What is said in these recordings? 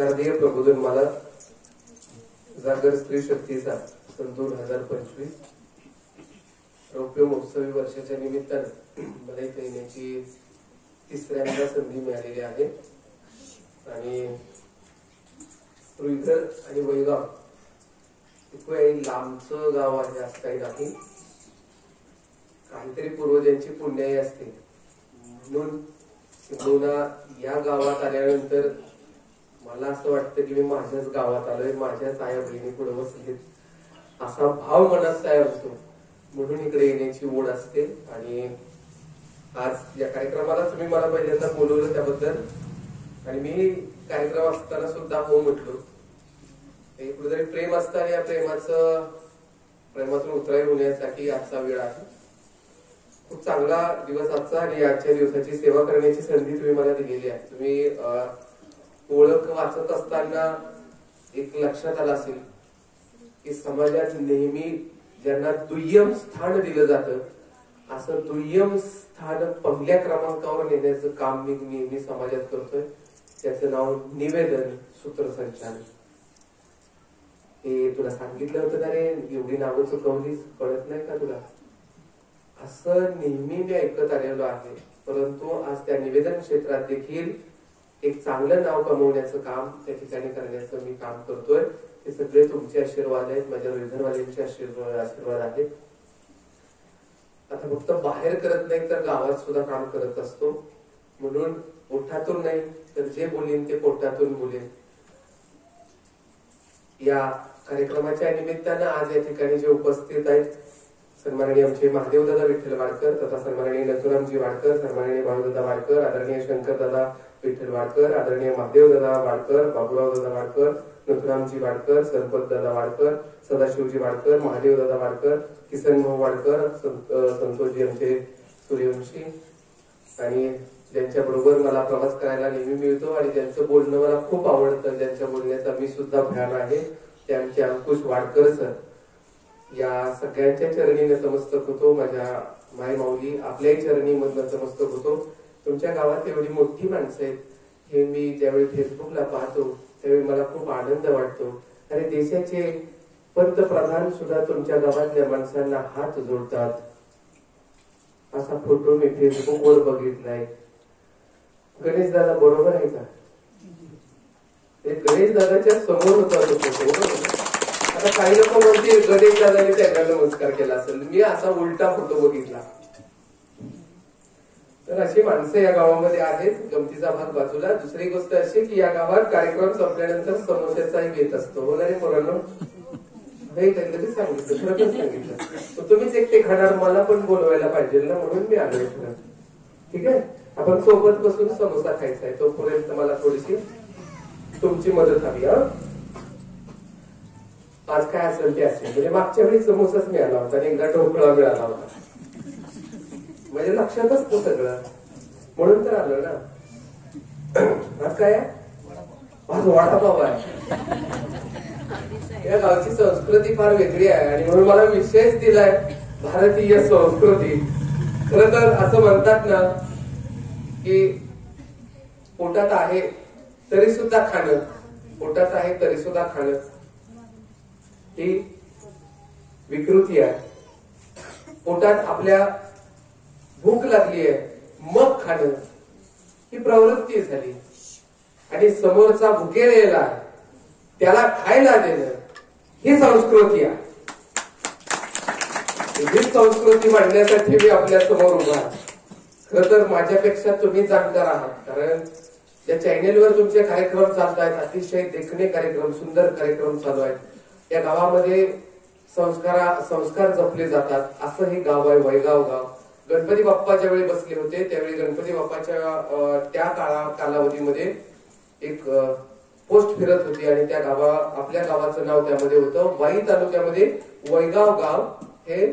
शारदीय प्रबोधन मला जागर स्त्री शक्तीचा सन 2025 रौप्य महोत्सवी वर्षाच्या निमित्ताने मला इथे येण्याची तिसऱ्यांदा संधी मिळालेली आहे आणि रुईकर आणि वैगाव इतकं लांबचं गाव आहे असं काही नाही, काहीतरी पूर्वजांची पुण्याई असते म्हणून सिंधुना या गावात आल्यानंतर मला असं वाटतं की मी माझ्याच गावात आलोय, माझ्याच आया बहिणी पुढे बसलेत असा भाव मनात तयार होतो, म्हणून इकडे येण्याची ओढ असते. आणि आज या कार्यक्रमाला तुम्ही मला पहिल्यांदा बोलवलं त्याबद्दल आणि मी कार्यक्रम असताना सुद्धा हो म्हटलो. कुठेतरी प्रेम असतं आणि या प्रेमातून उतराई होण्यासाठी आजचा वेळ आहे. खूप चांगला दिवस आजचा आणि आजच्या दिवसाची सेवा करण्याची संधी तुम्ही मला दिलेली आहे. तुम्ही ओळख वाचत असताना एक लक्षात आलं असेल की समाजात नेहमी ज्यांना दुय्यम स्थान दिलं जातं असं दुय्यम स्थान पहिल्या क्रमांकावर नेण्याचं काम मी नेहमी समाजात करतोय. त्याचं नाव निवेदन सूत्रसंचालन. हे तुला सांगितलं होतं ना रे, एवढी नावं चुकवलीस, कळत नाही का तुला? असं नेहमी मी ऐकत आलेलो आहे. परंतु आज त्या निवेदन क्षेत्रात देखील एक चांगलं नाव कमवण्याचं काम त्या ठिकाणी करण्याचं मी काम करतोय. हे सगळे तुमचे आशीर्वाद आहेत, माझ्या रुईधरवाल्यांचे आशीर्वाद आहेत. आता फक्त बाहेर करत नाही तर गावात सुद्धा काम करत असतो, म्हणून ओठातून नाही तर जे बोलीन ते पोटातून बोलेन. या कार्यक्रमाच्या निमित्तानं आज या ठिकाणी जे उपस्थित आहेत सन्माननीय आमचे महादेवदादा विठ्ठल वाडकर तथा सन्माननीय नथुरामजी वाडकर, सन्माननीय भाऊदादा वाडकर, आदरणीय शंकरदादा विठ्ठल वाडकर, आदरणीय महादेवदादा वाडकर, बाबूरावदादा वाडकर, नथुरामजी वाडकर, सरपतदादा वाडकर, सदाशिवजी वाडकर, महादेवदादा वाडकर, किसन भाऊ वाडकर, संतोषजी आमचे सूर्यवंशी आणि ज्यांच्या बरोबर मला प्रवास करायला नेहमी मिळतो आणि ज्यांचं बोलणं मला खूप आवडतं, ज्यांच्या बोलण्याचा मी सुद्धा फॅन आहे, ते आमचे अंकुश वाडकर सर. या सगळ्यांच्या चरणी नतमस्तक होतो. माझ्या माय माऊली आपल्याही चरणी नतमस्तक होतो. तुमच्या गावात एवढी मोठी माणसं आहेत हे मी ज्यावेळी फेसबुकला पाहतो त्यावेळी मला खूप आनंद वाटतो. आणि देशाचे पंतप्रधान सुद्धा तुमच्या गावातल्या माणसांना हात जोडतात असा फोटो मी फेसबुकवर बघितलाय. गणेश दादा बरोबर आहे का? गणेश दादाच्या समोर होता तो फोटो. आता काही लोक म्हणतील गणेश दादाने त्यांना नमस्कार केला असेल, मी असा उलटा फोटो बघितला. तर अशी माणसं या गावामध्ये आहेत. गमतीचा भाग बाजूला. दुसरी गोष्ट अशी की या गावात कार्यक्रम संपल्यानंतर समोश्याचाही घेत असतो. होणारे पोरांनो हे त्यांनी सांगितलं, खरंच सांगितलं. तुम्हीच एकटे खाणार, मला पण बोलवायला पाहिजे ना, म्हणून मी आलोय. ठीक आहे, आपण सोबत बसून समोसा खायचा आहे. तोपर्यंत मला थोडीशी तुमची मदत हवी. आज काय असेल ते असेल. म्हणजे मागच्या वेळी समोसाच मिळाला होता आणि एकदा ढोकळा मिळाला होता. म्हणजे लक्षात असतं सगळं, म्हणून तर आलं ना. आज काय आज वडापाव आहे. या गावची संस्कृती फार वेगळी आहे आणि म्हणून मला विशेष दिलाय भारतीय संस्कृती. खर तर असं म्हणतात ना की पोटात आहे तरी सुद्धा खाणं, पोटात आहे तरी सुद्धा खाणं ही विकृती आहे. पोटात आपल्या भूक लागली आहे मग खाणं ही प्रवृत्ती झाली आणि समोरचा भुकेलेला त्याला खायला देणं ही संस्कृती आहे. ही संस्कृती मांडण्यासाठी मी आपल्या समोर उभा आहे. खर तर माझ्यापेक्षा तुम्ही जाणकार आहात, कारण या चॅनेलवर तुमचे कार्यक्रम चालत आहेत. अतिशय देखणे कार्यक्रम, सुंदर कार्यक्रम चालू आहेत. या गावामध्ये संस्कार जपले जातात. असं हे गाव आहे वैगाव गाव. गणपती बाप्पा ज्यावेळी बसले होते त्यावेळी गणपती बाप्पाच्या त्या कालावधीमध्ये एक पोस्ट फिरत होती आणि त्या आपल्या गावाचं नाव त्यामध्ये होतं. वाई तालुक्यामध्ये वैगाव गाव हे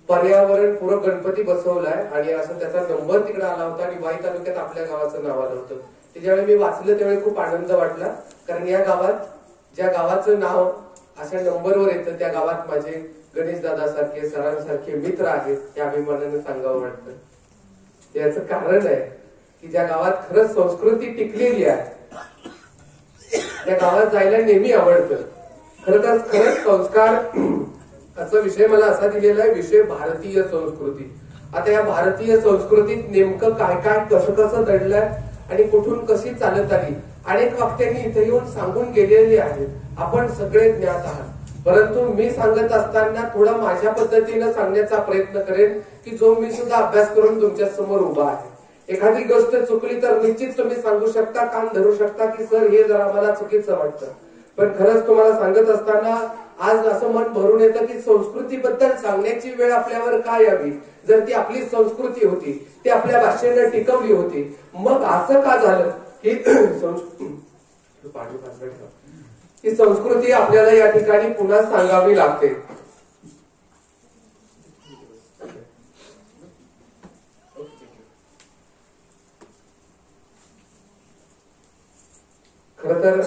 पर्यावरण पूरक गणपती बसवलाय आणि असं त्याचा नंबर तिकडे आला होता आणि वाई तालुक्यात आपल्या गावाचं नाव आलं होतं. ते ज्यावेळी मी वाचलं त्यावेळी खूप आनंद वाटला, कारण या गावात ज्या गावाचं नाव अशा नंबरवर येतं त्या गावात माझे गणेश दादा सारखे सरांसारखे मित्र आहेत त्या अभिमानाने सांगावं वाटतं. याचं कारण आहे की ज्या गावात खरंच संस्कृती टिकलेली आहे या गावात जायला नेहमी आवडतं. खरंच संस्कार असा विषय मला असा दिलेला आहे, विषय भारतीय संस्कृती. आता या भारतीय संस्कृतीत नेमकं काय काय कसं कसं दडलंय आणि कुठून कशी चालत आली अनेक वक्त्यांनी इथे येऊन सांगून गेलेली आहेत. आपण सगळे ज्ञात आहात. परंतु मी सांगत असताना थोडा माझ्या पद्धतीनं सांगण्याचा प्रयत्न करेन की जो मी सुद्धा अभ्यास करून तुमच्या समोर उभा आहे. एखादी गोष्ट चुकली तर निश्चित तुम्ही सांगू शकता, कान धरू शकता की सर हे जरा मला चुकीचं वाटतं. पण खरंच तुम्हाला सांगत असताना आज असं मन भरून येतं की संस्कृतीबद्दल सांगण्याची वेळ आपल्यावर का यावी. जर ती आपली संस्कृती होती, ती आपल्या भाषेनं टिकवली होती, मग असं का झालं की ही संस्कृती आपल्याला या ठिकाणी पुन्हा सांगावी लागते. खर तर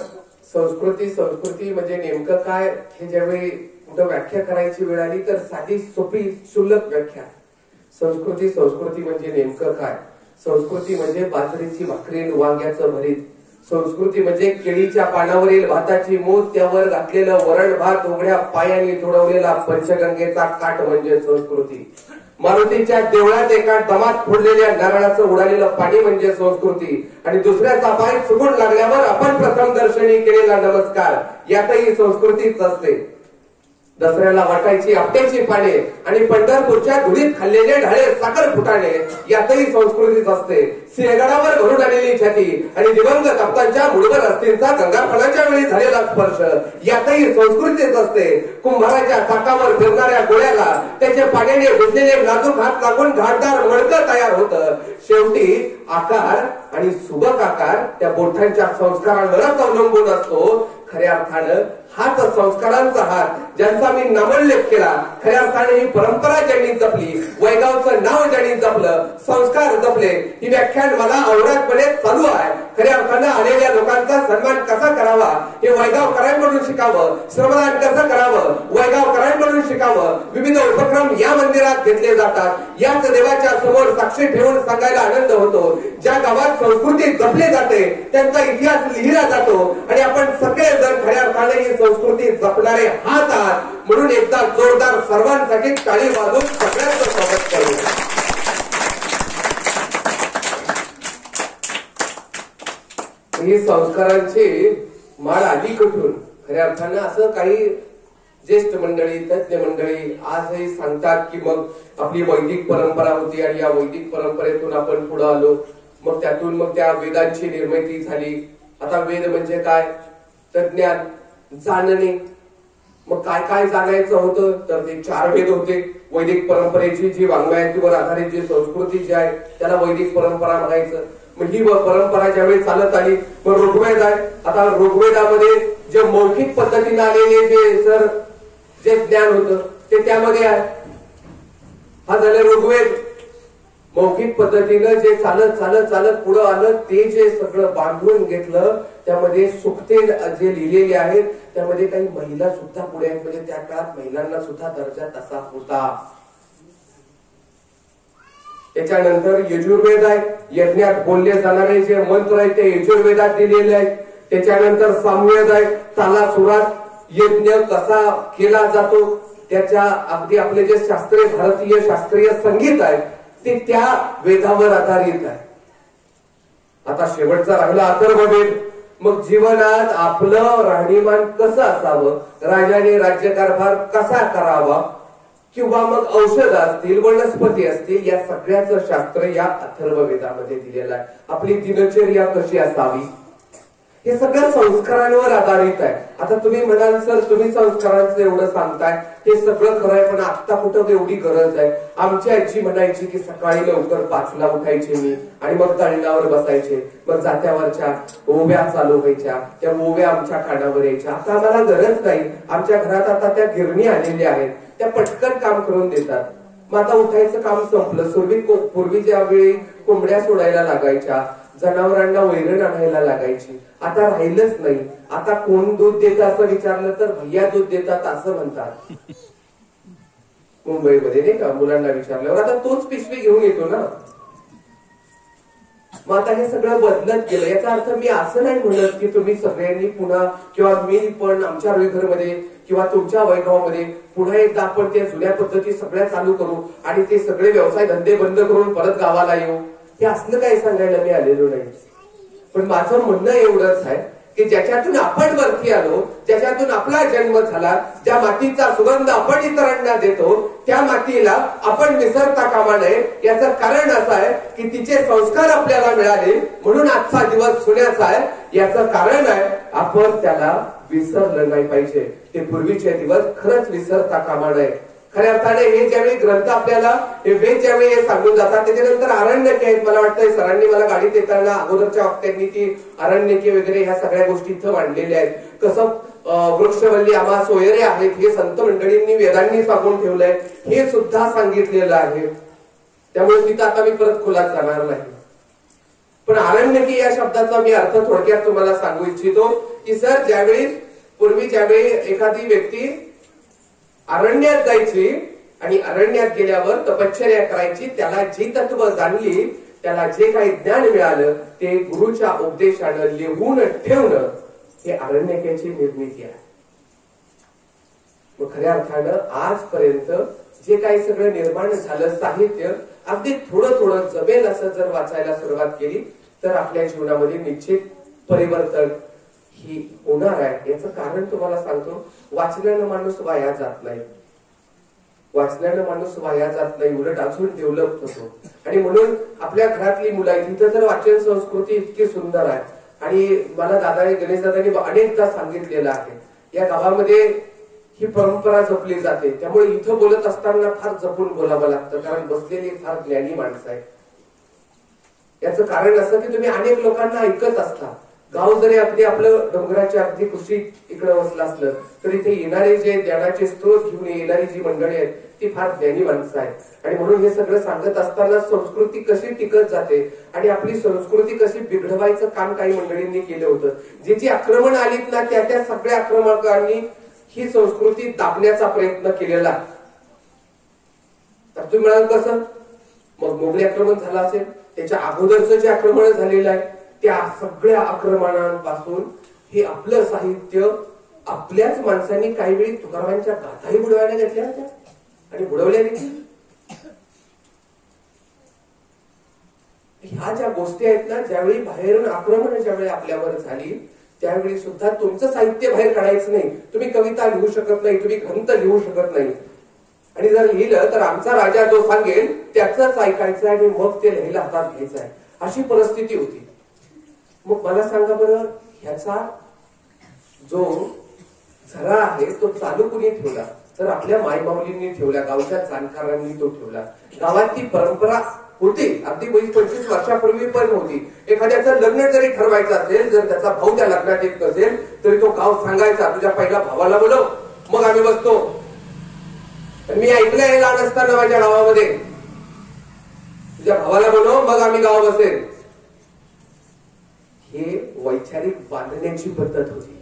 संस्कृती म्हणजे नेमकं काय हे ज्यावेळी कुठं व्याख्या करायची वेळ आली तर साधी सोपी क्षुल्लक व्याख्या. संस्कृती म्हणजे नेमकं काय. संस्कृती म्हणजे बाजरीची भाकरी वांग्याचं भरीत. संस्कृती म्हणजे केळीच्या पानावरील भाताची मूठ, त्यावर घातलेलं वरण भात, उघड्या पायाने तुडवलेला पंचगंगेचा काठ म्हणजे संस्कृती. मारुतीच्या देवळात एका दमात फोडलेल्या नारळाचं उडालेलं पाणी म्हणजे संस्कृती. आणि दुसऱ्याचा पाय चुकून लागल्यावर आपण प्रथम दर्शनी केलेला नमस्कार यातही संस्कृतीच असते. दसऱ्याला वाटायची आपट्याची पाने आणि पंढरपूरच्या धुळीत खाल्लेले ढाळे साखर फुटाणे यातही संस्कृतीच असते. सिंहगडावर भरून आलेली छाती आणि दिवंगत आप्तांच्या मुळवर अस्थिंचा गंगाफळाच्या वेळी झालेला स्पर्श यातही संस्कृतीच असते. कुंभाराच्या चाकावर फिरणाऱ्या गोळ्याला त्याच्या पाण्याने भिजलेले नाजूक हात लागून घाटदार मडकं तयार होतं. शेवटी आकार आणि सुबक आकार त्या बोटांच्या संस्कारांवरच अवलंबून असतो. खऱ्या अर्थानं हाच संस्कारांचा हात ज्यांचा मी नामोल्लेख केला. खऱ्या अर्थाने ही परंपरा ज्यांनी जपली, वैगावचं नाव ज्यांनी जपलं, संस्कार जपले, ही व्याख्यान मला औरातपणे चालू आहे. खऱ्या अर्थानं आलेल्या लोकांचा सन्मान कसा करावा हे वैगावकरांकडून शिकावं. श्रमदान कसं करावं वैगावकरांकडून शिकावं. विविध उपक्रम या मंदिरात घेतले जातात. याच देवाच्या समोर साक्षी ठेवून सांगायला आनंद होतो. ज्या गावात संस्कृती जपली जाते त्यांचा इतिहास लिहिला जातो आणि आपण सगळे जण खऱ्या अर्थाने ही संस्कृती जपणारे हात आहात. म्हणून एकदा जोरदार सर्वांसाठी टाळी वाजवून सगळ्यांचं स्वागत करू. ही संस्कारांची माळ आली कुठून. खऱ्या अर्थानं असं काही ज्येष्ठ मंडळी, तज्ञ मंडळी आजही सांगतात की मग आपली वैदिक परंपरा होती आणि या वैदिक परंपरेतून आपण पुढे आलो. मग त्यातून मग त्या वेदांची निर्मिती झाली. आता वेद म्हणजे काय तर ज्ञान, जाणणे. मग काय काय जाणायचं होतं तर ते 4 वेद होते. वैदिक परंपरेची जी वाङ्मयावर आधारित जी संस्कृती जी आहे त्याला वैदिक परंपरा म्हणायचं. मग ही परंपरा ज्यावेळी चालत आली मग ऋग्वेद आहे. आता ऋग्वेदामध्ये जे मौखिक पद्धतीने आलेले जे ज्ञान होतं ते त्यामध्ये आहे. हा झालं ऋग्वेद. मौखिक पद्धतीनं जे चालत चालत चालत पुढे आलं ते जे सगळं बांधून घेतलं त्यामध्ये सुक्ते जे लिहिलेले आहेत त्यामध्ये काही महिला सुद्धा पुढे आहेत. म्हणजे त्या काळात महिलांना सुद्धा दर्जा तसा होता. त्याच्यानंतर यजुर्वेद आहे. यज्ञात बोलले जाणारे जे मंत्र आहेत ते यजुर्वेदात दिलेले आहेत. त्याच्यानंतर सामवेद आहे. तालासुरात यज्ञ कसा केला जातो त्याच्या अगदी आपले जे शास्त्रीय भारतीय शास्त्रीय संगीत आहे ते त्या वेदावर आधारित आहे. आता शेवटचा राहिला अथर्ववेद. मग जीवनात आपलं राहणीमान कसं असावं, राजाने राज्यकारभार कसा करावा किंवा मग औषध असतील, वनस्पती असतील, या सगळ्याचं शास्त्र या अथर्ववेदामध्ये दिलेलं आहे. आपली दिनचर्या कशी असावी हे सगळं संस्कारांवर आधारित आहे. आता तुम्ही म्हणाल सर तुम्ही संस्कारांचं एवढं सांगताय हे सगळं खरं आहे पण आता कुठं एवढी गरज आहे. आमची आजी म्हणायची की सकाळी लवकर 5ला उठायचे मी आणि मग दळणावर बसायचे. मग जात्यावरच्या ओव्या चालू व्हायच्या, त्या ओव्या आमच्या कानावर यायच्या. आता आम्हाला गरज नाही. आमच्या घरात आता त्या गिरणी आलेल्या आहेत, त्या पटकन काम करून देतात. मग आता उठायचं काम संपलं. पूर्वी ज्यावेळी कोंबड्या सोडायला लागायच्या, जनावरांना वैरण आणायला लागायची, आता राहिलंच नाही. आता कोण दूध देतं असं विचारलं तर भैया दूध देतात असं म्हणतात. मुंबईमध्ये नाही का मुलांना विचारल्यावर आता तोच पिशवी घेऊन येतो ना. मग आता हे सगळं बदलत गेलं. याचा अर्थ मी असं नाही म्हणत की तुम्ही सगळ्यांनी पुन्हा किंवा मी पण आमच्या वैघरमध्ये किंवा तुमच्या वैगावामध्ये पुन्हा एकदा आपण त्या जुन्या पद्धती सगळ्या चालू करू आणि ते सगळे व्यवसाय धंदे बंद करून परत गावाला येऊ, हे असलं काही सांगायला मी आलेलो नाही. पण माझं म्हणणं एवढंच आहे की ज्याच्यातून आपण वरती आलो, ज्याच्यातून आपला जन्म झाला, ज्या मातीचा सुगंध आपण इतरांना देतो, त्या मातीला आपण विसरता कामा नये. याचं कारण असं आहे की तिचे संस्कार आपल्याला मिळाले म्हणून आजचा दिवस सोन्याचा आहे. याचं कारण आहे आपण त्याला विसरलं नाही पाहिजे. ते पूर्वीचे दिवस खरंच विसरता कामा नये. खऱ्या अर्थाने हे ज्यावेळी ग्रंथ आपल्याला हे वेद ज्यावेळी हे सांगून जातात, त्याच्यानंतर आरण्यके आहेत. मला वाटतं सरांनी मला गाडीत येताना अगोदरच्या वक्त्यांनी ती आरण्यके वगैरे ह्या सगळ्या गोष्टी इथं मांडलेल्या आहेत. कसं वृक्षवल्ली आम्हा सोयरे आहेत हे संत मंडळींनी वेदांनी सांगून ठेवलंय, हे सुद्धा सांगितलेलं आहे. त्यामुळे तिथं आता मी परत खोलात जाणार नाही. पण आरण्यके या शब्दाचा मी अर्थ थोडक्यात तुम्हाला सांगू इच्छितो की सर ज्यावेळी पूर्वी ज्यावेळी एखादी व्यक्ती अरण्यात जायची आणि अरण्यात गेल्यावर तपश्चर्या करायची, त्याला जी तत्व जाणली, त्याला जे काही ज्ञान मिळालं ते गुरुच्या उपदेशानं लिहून ठेवणं, हे अरण्यकेची निर्मिती आहे. मग खऱ्या अर्थानं आजपर्यंत जे काही सगळं निर्माण झालं साहित्य, अगदी थोडं थोडं जमेल असं जर वाचायला सुरुवात केली तर आपल्या जीवनामध्ये निश्चित परिवर्तन ही होणार आहे. याचं कारण तुम्हाला सांगतो, वाचल्यानं माणूस वाया जात नाही. वाचल्यानं माणूस वाया जात नाही, उलट अजून डेव्हलप होतो. आणि म्हणून आपल्या घरातली मुलं आहेत, तिथं तर वाचन संस्कृती इतकी सुंदर आहे. आणि मला गणेश दादांनी अनेकदा सांगितलेलं आहे, या गावामध्ये ही परंपरा जपली जाते. त्यामुळे इथं बोलत असताना फार जपून बोलावं लागतं, कारण बसलेली फार ज्ञानी माणसं आहेत. याचं कारण असं की तुम्ही अनेक लोकांना ऐकत असता. गाव जरी अगदी आपलं डोंगराच्या अगदी कुशीत इकडे वसलं असलं तरी इथे येणारे जे ज्ञानाचे स्त्रोत घेऊन येणारी जी मंडळी आहेत ती फार ज्ञानी माणसं आहेत. आणि म्हणून हे सगळं सांगत असताना संस्कृती कशी टिकत जाते आणि आपली संस्कृती कशी बिघडवायचं काम काही मंडळींनी केलं होतं. जी जी आक्रमण आलीत ना, त्या सगळ्या आक्रमकांनी ही संस्कृती दाबण्याचा प्रयत्न केलेला. तर तुम्ही म्हणाल कसं, मग मोगली आक्रमण झालं असेल, त्याच्या अगोदरचं जे आक्रमण झालेलं आहे त्या सगळ्या आक्रमणांपासून हे आपलं साहित्य आपल्याच माणसांनी काही वेळी तुकारामांच्या गाथाही बुडवायला घेतल्या होत्या आणि बुडवल्या देखील. ह्या ज्या गोष्टी आहेत ना, ज्यावेळी बाहेरून आक्रमण ज्यावेळी आपल्यावर झाली त्यावेळी सुद्धा तुमचं साहित्य बाहेर काढायचं नाही. तुम्ही कविता लिहू शकत नाही, तुम्ही ग्रंथ लिहू शकत नाही. आणि जर लिहिलं तर आमचा राजा जो सांगेल त्याच ऐकायचं आणि मग ते लिहायला हातात घ्यायचं आहे, अशी परिस्थिती होती. मग मला सांगा बरं, ह्याचा जो झरा आहे तो चालू कुणी ठेवला? तर आपल्या मायमाऊलींनी ठेवला, गावच्या जाणकारांनी तो ठेवला. गावात ती परंपरा होती, अगदी 20-25 वर्षापूर्वी पण होती. एखाद्याचं लग्न जरी ठरवायचं असेल, जर त्याचा भाऊ त्या लग्नात येत नसेल तरी तो गाव सांगायचा, तुझ्या पहिला भावाला बोलव मग आम्ही बसतो. मी ऐकलंय लहान असताना माझ्या गावामध्ये, तुझ्या भावाला बोलव मग आम्ही गाव बसेल. हे वैचारिक बांधण्याची पद्धत होती.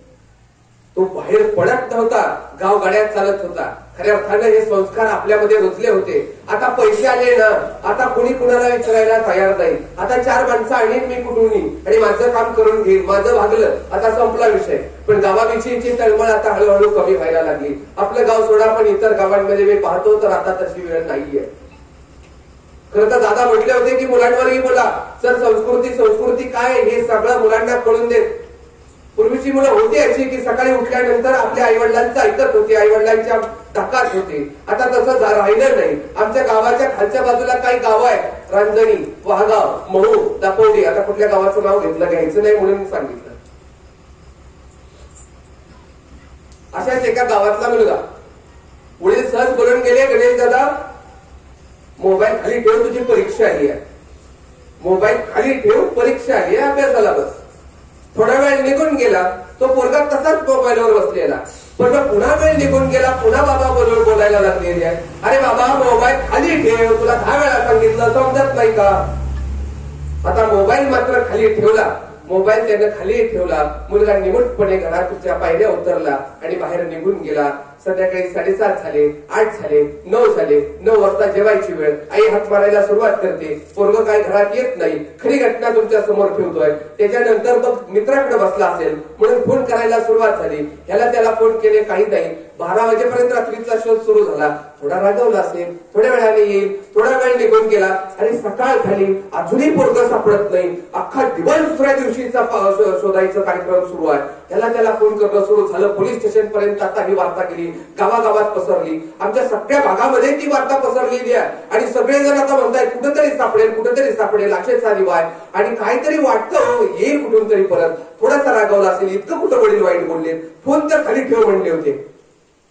तो बाहेर पडत नव्हता, गाव गाड्यात चालत होता. खऱ्या अर्थानं हे संस्कार आपल्यामध्ये रुजले होते. आता पैसे आले ना, आता कुणी कुणाला विचारायला तयार नाही. आता 4 माणसं आणीन मी कुठून आणि माझं काम करून घेईन, माझं भागलं, आता संपला विषय. पण गावाविषयीची तळमळ आता हळूहळू कमी व्हायला लागली. आपलं गाव सोडा, पण इतर गावांमध्ये मी पाहतो तर आता तशी वेळ नाहीये. खरं तर दादा म्हटले होते की मुलांवरही बोला, सर संस्कृती काय हे सगळं मुलांना कळून देत. पूर्वीची मुलं होती अशी की सकाळी उठल्यानंतर आपल्या आईवडिलांचं ऐकत होते, आईवडिलांच्या धाकात होते. आता तसं राहिलं नाही. आमच्या गावाच्या खालच्या बाजूला काही गाव आहेत, रांजणी, वाहगाव, महू, दापोडी. आता कुठल्या गावाचं नाव घेतलं घ्यायचं नाही म्हणून सांगितलं. अशाच एका गावातला मुलगा वडील सहज बोलून गेले, गणेश दादा मोबाईल खाली ठेव, तुझी परीक्षा आली आहे. मोबाईल खाली ठेव, परीक्षा आली आहे, अभ्यासाला बस. थोडा वेळ निघून गेला, तो पोरगा तसाच मोबाईलवर बसलेला. पण पुन्हा वेळ निघून गेला, पुन्हा बाबा बरोबर बोलायला लागलेली आहे. अरे बाबा मोबाईल खाली ठेव, तुला 10 वेळा सांगितलं, समजत नाही का? आता मोबाईल मात्र खाली ठेवला. मोबाईल त्यानं खाली ठेवला. मुलगा निमूटपणे घराच्या पायऱ्या उतरला आणि बाहेर निघून गेला. संध्याकाळी 7:30 झाले, 8 झाले, 9 झाले. 9 वाजता जेवायची वेळ. आई हात मारायला सुरुवात करते. पोरग काय घरात येत नाही. खरी घटना तुमच्या समोर ठेवतोय. त्याच्यानंतर मग मित्राकडे बसला असेल म्हणून फोन करायला सुरुवात झाली. ह्याला त्याला फोन केले, काही नाही. 12 वाजेपर्यंत रात्रीचा शोध सुरू झाला. थोडा रागवला असेल, थोड्या वेळाने येईल, थोडा वेळ निघून गेला आणि सकाळ झाली, अजूनही पोरगं सापडत नाही. अख्खा दिवस दुसऱ्या दिवशीचा शोधायचा कार्यक्रम सुरू आहे. त्याला त्याला फोन करणं सुरू झालं. पोलीस स्टेशन पर्यंत आता ही वार्ता गेली, गावागावात पसरली. आमच्या सगळ्या भागामध्ये ती वार्ता पसरलेली आहे आणि सगळेजण आता म्हणतायत कुठेतरी सापडेल, कुठेतरी सापडेल. अक्षयचा दिवाय आणि काहीतरी वाटतं येईल कुठून तरी परत. थोडासा रागवला असेल, इतकं कुठं वडील वाईट बोलले, फोन तर खाली ठेव म्हणले होते,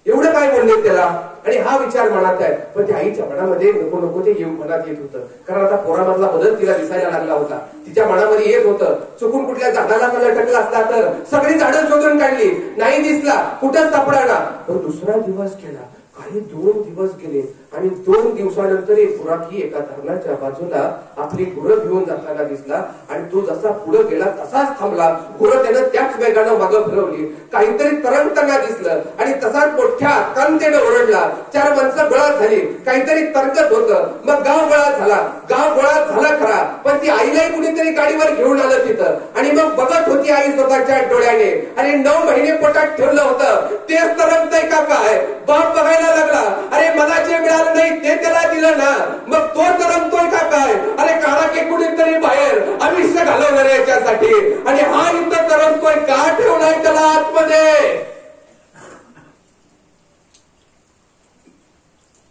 एवढं काय बोलले त्याला. आणि हा विचार मनात आहे. पण त्या आईच्या मनामध्ये नको नको ते मनात येत होतं. कारण आता पोरामधला बदल तिला दिसायला लागला होता. तिच्या मनामध्ये येत होतं, चुकून कुठल्या झाडाला लटकला असला तर सगळी झाडं शोधून काढली, नाही दिसला, कुठंच सापडाना. पण दुसरा दिवस गेला, काही 2 दिवस गेले आणि 2 दिवसानंतर एक गुराखी एका धरणाच्या बाजूला आपली गुरं घेऊन जाताना दिसला आणि तो जसा पुढे गेला तसाच थांबला. गुरं त्यानं त्याच वेगानं मागं फिरवली. काहीतरी तरंगताना दिसलं आणि तसाच मोठ्या कांतेनं ओरडला. 4 माणसं गोळा झाली, काहीतरी तरंगत होतं. मग गाव गोळा झाला. गाव गोळा झाला खरा, पण ती आईलाही कुणीतरी गाडीवर घेऊन आलं तिथं. आणि मग बघत होती आई स्वतःच्या डोळ्याने. आणि 9 महिने पोटात ठेवलं होतं, तेच तरंगतंय का काय. बाप बघायला लागला, अरे मला जे मिळालं नाही ते त्याला दिलं ना, मग तो तरंगतोय का काय. अरे काढा की कुणीतरी बाहेर, आयुष्य घालवणार याच्यासाठी. आणि हा इथं तरंगतोय का ठेवलाय त्याला आतमध्ये.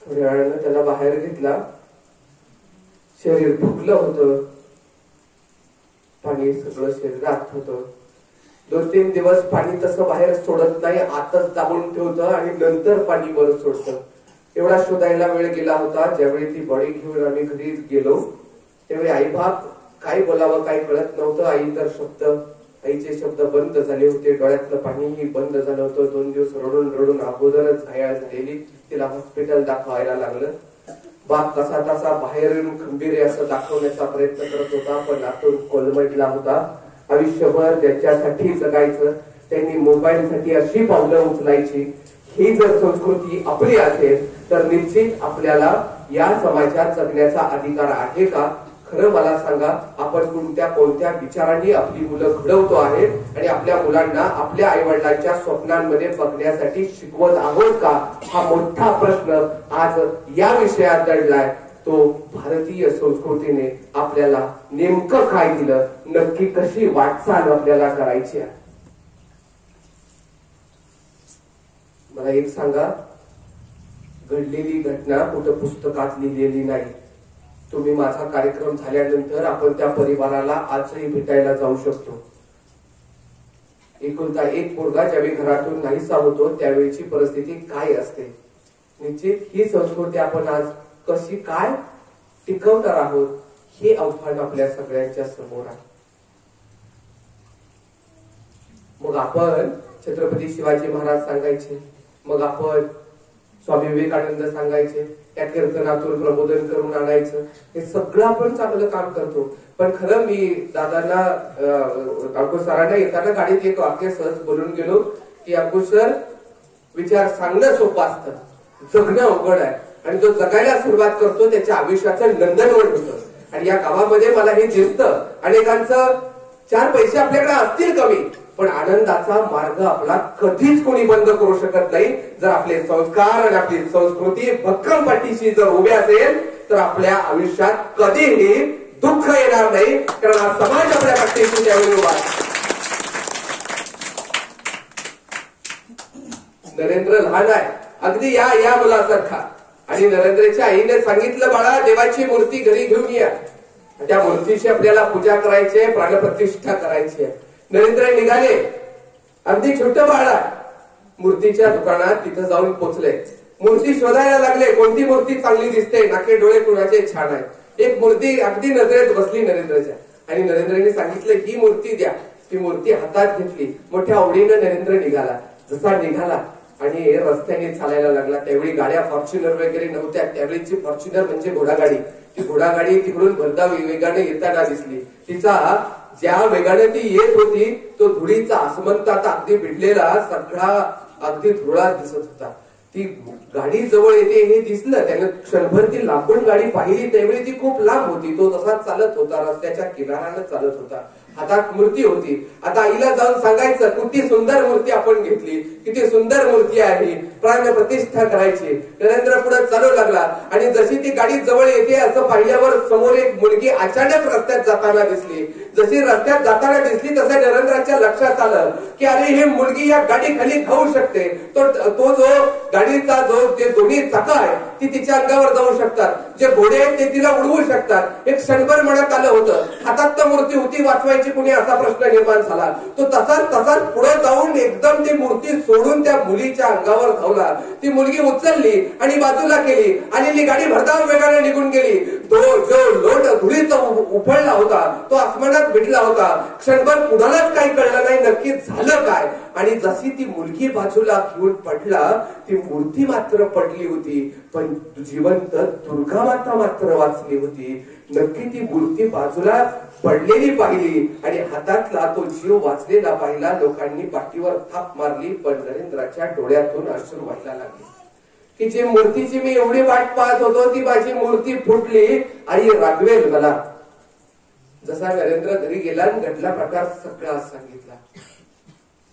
थोड्या वेळानं त्याला बाहेर घेतला. शरीर फुगलं होतं, पाणी सगळं शरीरात होतं. 2-3 दिवस पाणी तसं बाहेर सोडत नाही, आतच दाबून ठेवतं आणि नंतर पाणी वर सोडतं. एवढा शोधायला वेळ गेला होता. ज्यावेळी ती बॉडी घेऊन आम्ही घरी गेलो त्यावेळी आई बाप काय बोलावं काय कळत नव्हतं. आईचे शब्द बंद झाले होते, डोळ्यातलं पाणीही बंद झालं होतं. 2 दिवस रडून रडून अगोदरच घायाळ झालेली. तिला हॉस्पिटल दाखवायला लागलं. बाप कसा तसा बाहेरून खंबीर असं दाखवण्याचा प्रयत्न करत होता, पण आतून कोलमडला होता. आयुष्यभर ज्याच्यासाठी जगायचं त्यांनी मोबाईलसाठी अशी पावलं उचलायची. ही जर संस्कृती आपली असेल तर निश्चित आपल्याला या समाजात जगण्याचा अधिकार आहे का. खरं मला सांगा, आपण कोणत्या विचारांनी आपली मुलं घडवतो आहे आणि आपल्या मुलांना आपल्या आई वडिलांच्या स्वप्नांमध्ये बघण्यासाठी शिकवत आहोत का, हा मोठा प्रश्न आज या विषयात दडलाय. तो भारतीय संस्कृतीने आपल्याला नेमकं काय दिलं, नक्की कशी वाटचाल आपल्याला करायची आहे. मला एक सांगा, घडलेली घटना कुठं पुस्तकात लिहिलेली नाही. तुम्ही माझा कार्यक्रम झाल्यानंतर आपण त्या परिवाराला आजही भेटायला जाऊ शकतो. एकुलता एक पोरगा ज्यावेळी घरातून नाहीसा होतो त्यावेळीची परिस्थिती काय असते. निश्चित ही संस्कृती आपण आज कशी काय टिकवणार आहोत हे आव्हान आपल्या सगळ्यांच्या समोर आहे. मग आपण छत्रपती शिवाजी महाराज सांगायचे, मग आपण स्वामी विवेकानंद सांगायचे, त्या कीर्तनातून प्रबोधन करून आणायचं. हे सगळं आपण चांगलं काम करतो. पण खरं मी दादांना अंकुश सरांना येताना गाडीत एक वाक्य सहज बोलून गेलो की अंकुश सर, विचार सांगणं सोपं असतं, जगणं अवघड आहे. आणि जो जगायला सुरुवात करतो त्याच्या आयुष्याचं नंदनवन होतं. आणि या गावामध्ये मला हे दिसतं, अनेकांचं 4 पैसे आपल्याकडे असतील कमी, पण आनंदाचा मार्ग आपला कधीच कोणी बंद करू शकत नाही. जर आपले संस्कार आणि आपली संस्कृती भक्कम पाठीशी जर उभे असेल तर आपल्या आयुष्यात कधीही दुःख येणार नाही, कारण हा समाज आपल्या पाठीशी त्यावेळी उभा आहे. नरेंद्र लहान आहे, अगदी या मुलासारखा. आणि नरेंद्रच्या आईने सांगितलं, बाळा देवाची मूर्ती घरी घेऊन या, त्या मूर्तीची आपल्याला पूजा करायची आहे, प्राणप्रतिष्ठा करायची आहे. नरेंद्र निघाले, अगदी छोटं बाळ आहे. मूर्तीच्या दुकानात तिथं जाऊन पोचले, मूर्ती शोधायला लागले. कोणती मूर्ती चांगली दिसते, नाके डोळे कुणाचे छान आहेत. एक मूर्ती अगदी नजरेत बसली नरेंद्रच्या आणि नरेंद्रने सांगितलं ही मूर्ती द्या. ती मूर्ती हातात घेतली, मोठ्या आवडीनं नरेंद्र निघाला. जसा निघाला आणि रस्त्याने चालायला लागला, त्यावेळी गाड्या फॉर्च्युनर वगैरे नव्हत्या. त्यावेळीची फॉर्च्युनर म्हणजे घोडागाडी. ती घोडागाडी तिकडून भरधाव वेगाने येताना दिसली. तिचा ज्या वेगाने ती येत होती तो धुळीचा आसमंतात अगदी भिडलेला सगळा अगदी धुळा दिसत होता. ती गाडी जवळ येते हे दिसलं, त्यानं क्षणभर ती लांबून गाडी पाहिली, त्यावेळी ती खूप लांब होती. तो तसाच चालत होता, रस्त्याच्या किनाऱ्यानं चालत होता, हातात मूर्ती होती. आता आईला जाऊन सांगायचं किती सुंदर मूर्ती आपण घेतली, किती सुंदर मूर्ती आहे, प्राण प्रतिष्ठा करायची. नरेंद्र पुढे चालू लागला आणि जशी ती गाडी जवळ येते असं पाहिल्यावर समोर एक मुलगी अचानक रस्त्यात जाताना दिसली. जशी रस्त्यात जाताना दिसली तसं नरेंद्राच्या लक्षात आलं की अरे ही मुलगी या गाडी खाली खाऊ शकते. तो जो गाडीचा जो जे दोन्ही चाकं आहे ती तिच्या अंगावर जाऊ शकतात, जे घोडे आहेत ते तिला उडवू शकतात. एक क्षणभर मनात आलं होतं, हातात तर मूर्ती होती, वाचवायची कुणी असा प्रश्न निर्माण झाला. तो तसाच पुढे जाऊन एकदम ती मूर्ती सोडून त्या मुलीच्या अंगावर धावला. ती मुलगी उचलली आणि बाजूला केली, आलेली गाडी भरधाव वेगाने निघून गेली. तो जो लोट धुळीचा उफळला होता तो आसमानात भेटला होता. क्षणभर कुणालाच काही कळलं नाही नक्की झालं काय. आणि जशी ती मुलगी बाजूला घेऊन पडला, ती मूर्ती मात्र पडली होती, पण जिवंत दुर्गा माता मात्र वाचली होती. नक्की ती मूर्ती बाजूला पडलेली पाहिली आणि हातातला तो जीव वाचलेला पाहिला. लोकांनी पाठीवर थाप मारली, पण नरेंद्राच्या डोळ्यातून अश्रू व्हायला लागले की जे मूर्तीची मी एवढी वाट पाहत होतो ती माझी मूर्ती फुटली, आई रागवेल मला. जसा नरेंद्र घरी गेला आणि घडला प्रकार सगळा सांगितला.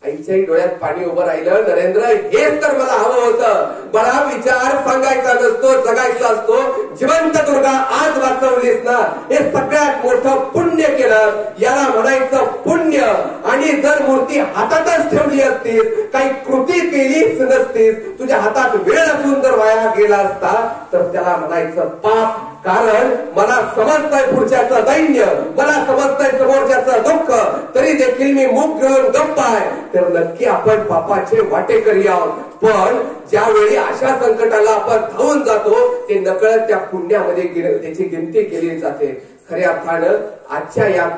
आईच्याही डोळ्यात पाणी उभं राहिलं. नरेंद्र, हेच तर मला हवं होतं. मला विचार सांगायचा नसतो, जगायचा असतो. जिवंत दुर्गा आज वाचवलीस ना, हे सगळ्यात मोठं पुण्य केलं, याला म्हणायचं पुण्य. आणि जर मूर्ती हातातच ठेवली असतीस, काही कृती केलीच नसतीस, तुझ्या हातात वेळ असून जर वाया गेला असता तर त्याला म्हणायचं पाप. कारण मला समजतंय पुढच्याचं दैन्य, मला समजतंय समोरच्याचं दुःख, तरी देखील मी मुख घेऊन गप्प आहे. तर नक्की आपण पापाचे वाटेकरी आहोत. पण ज्यावेळी अशा संकटाला आपण धावून जातो ते नकळत त्या पुण्यामध्ये त्याची गिनती केली जाते. खऱ्या अर्थानं आजच्या या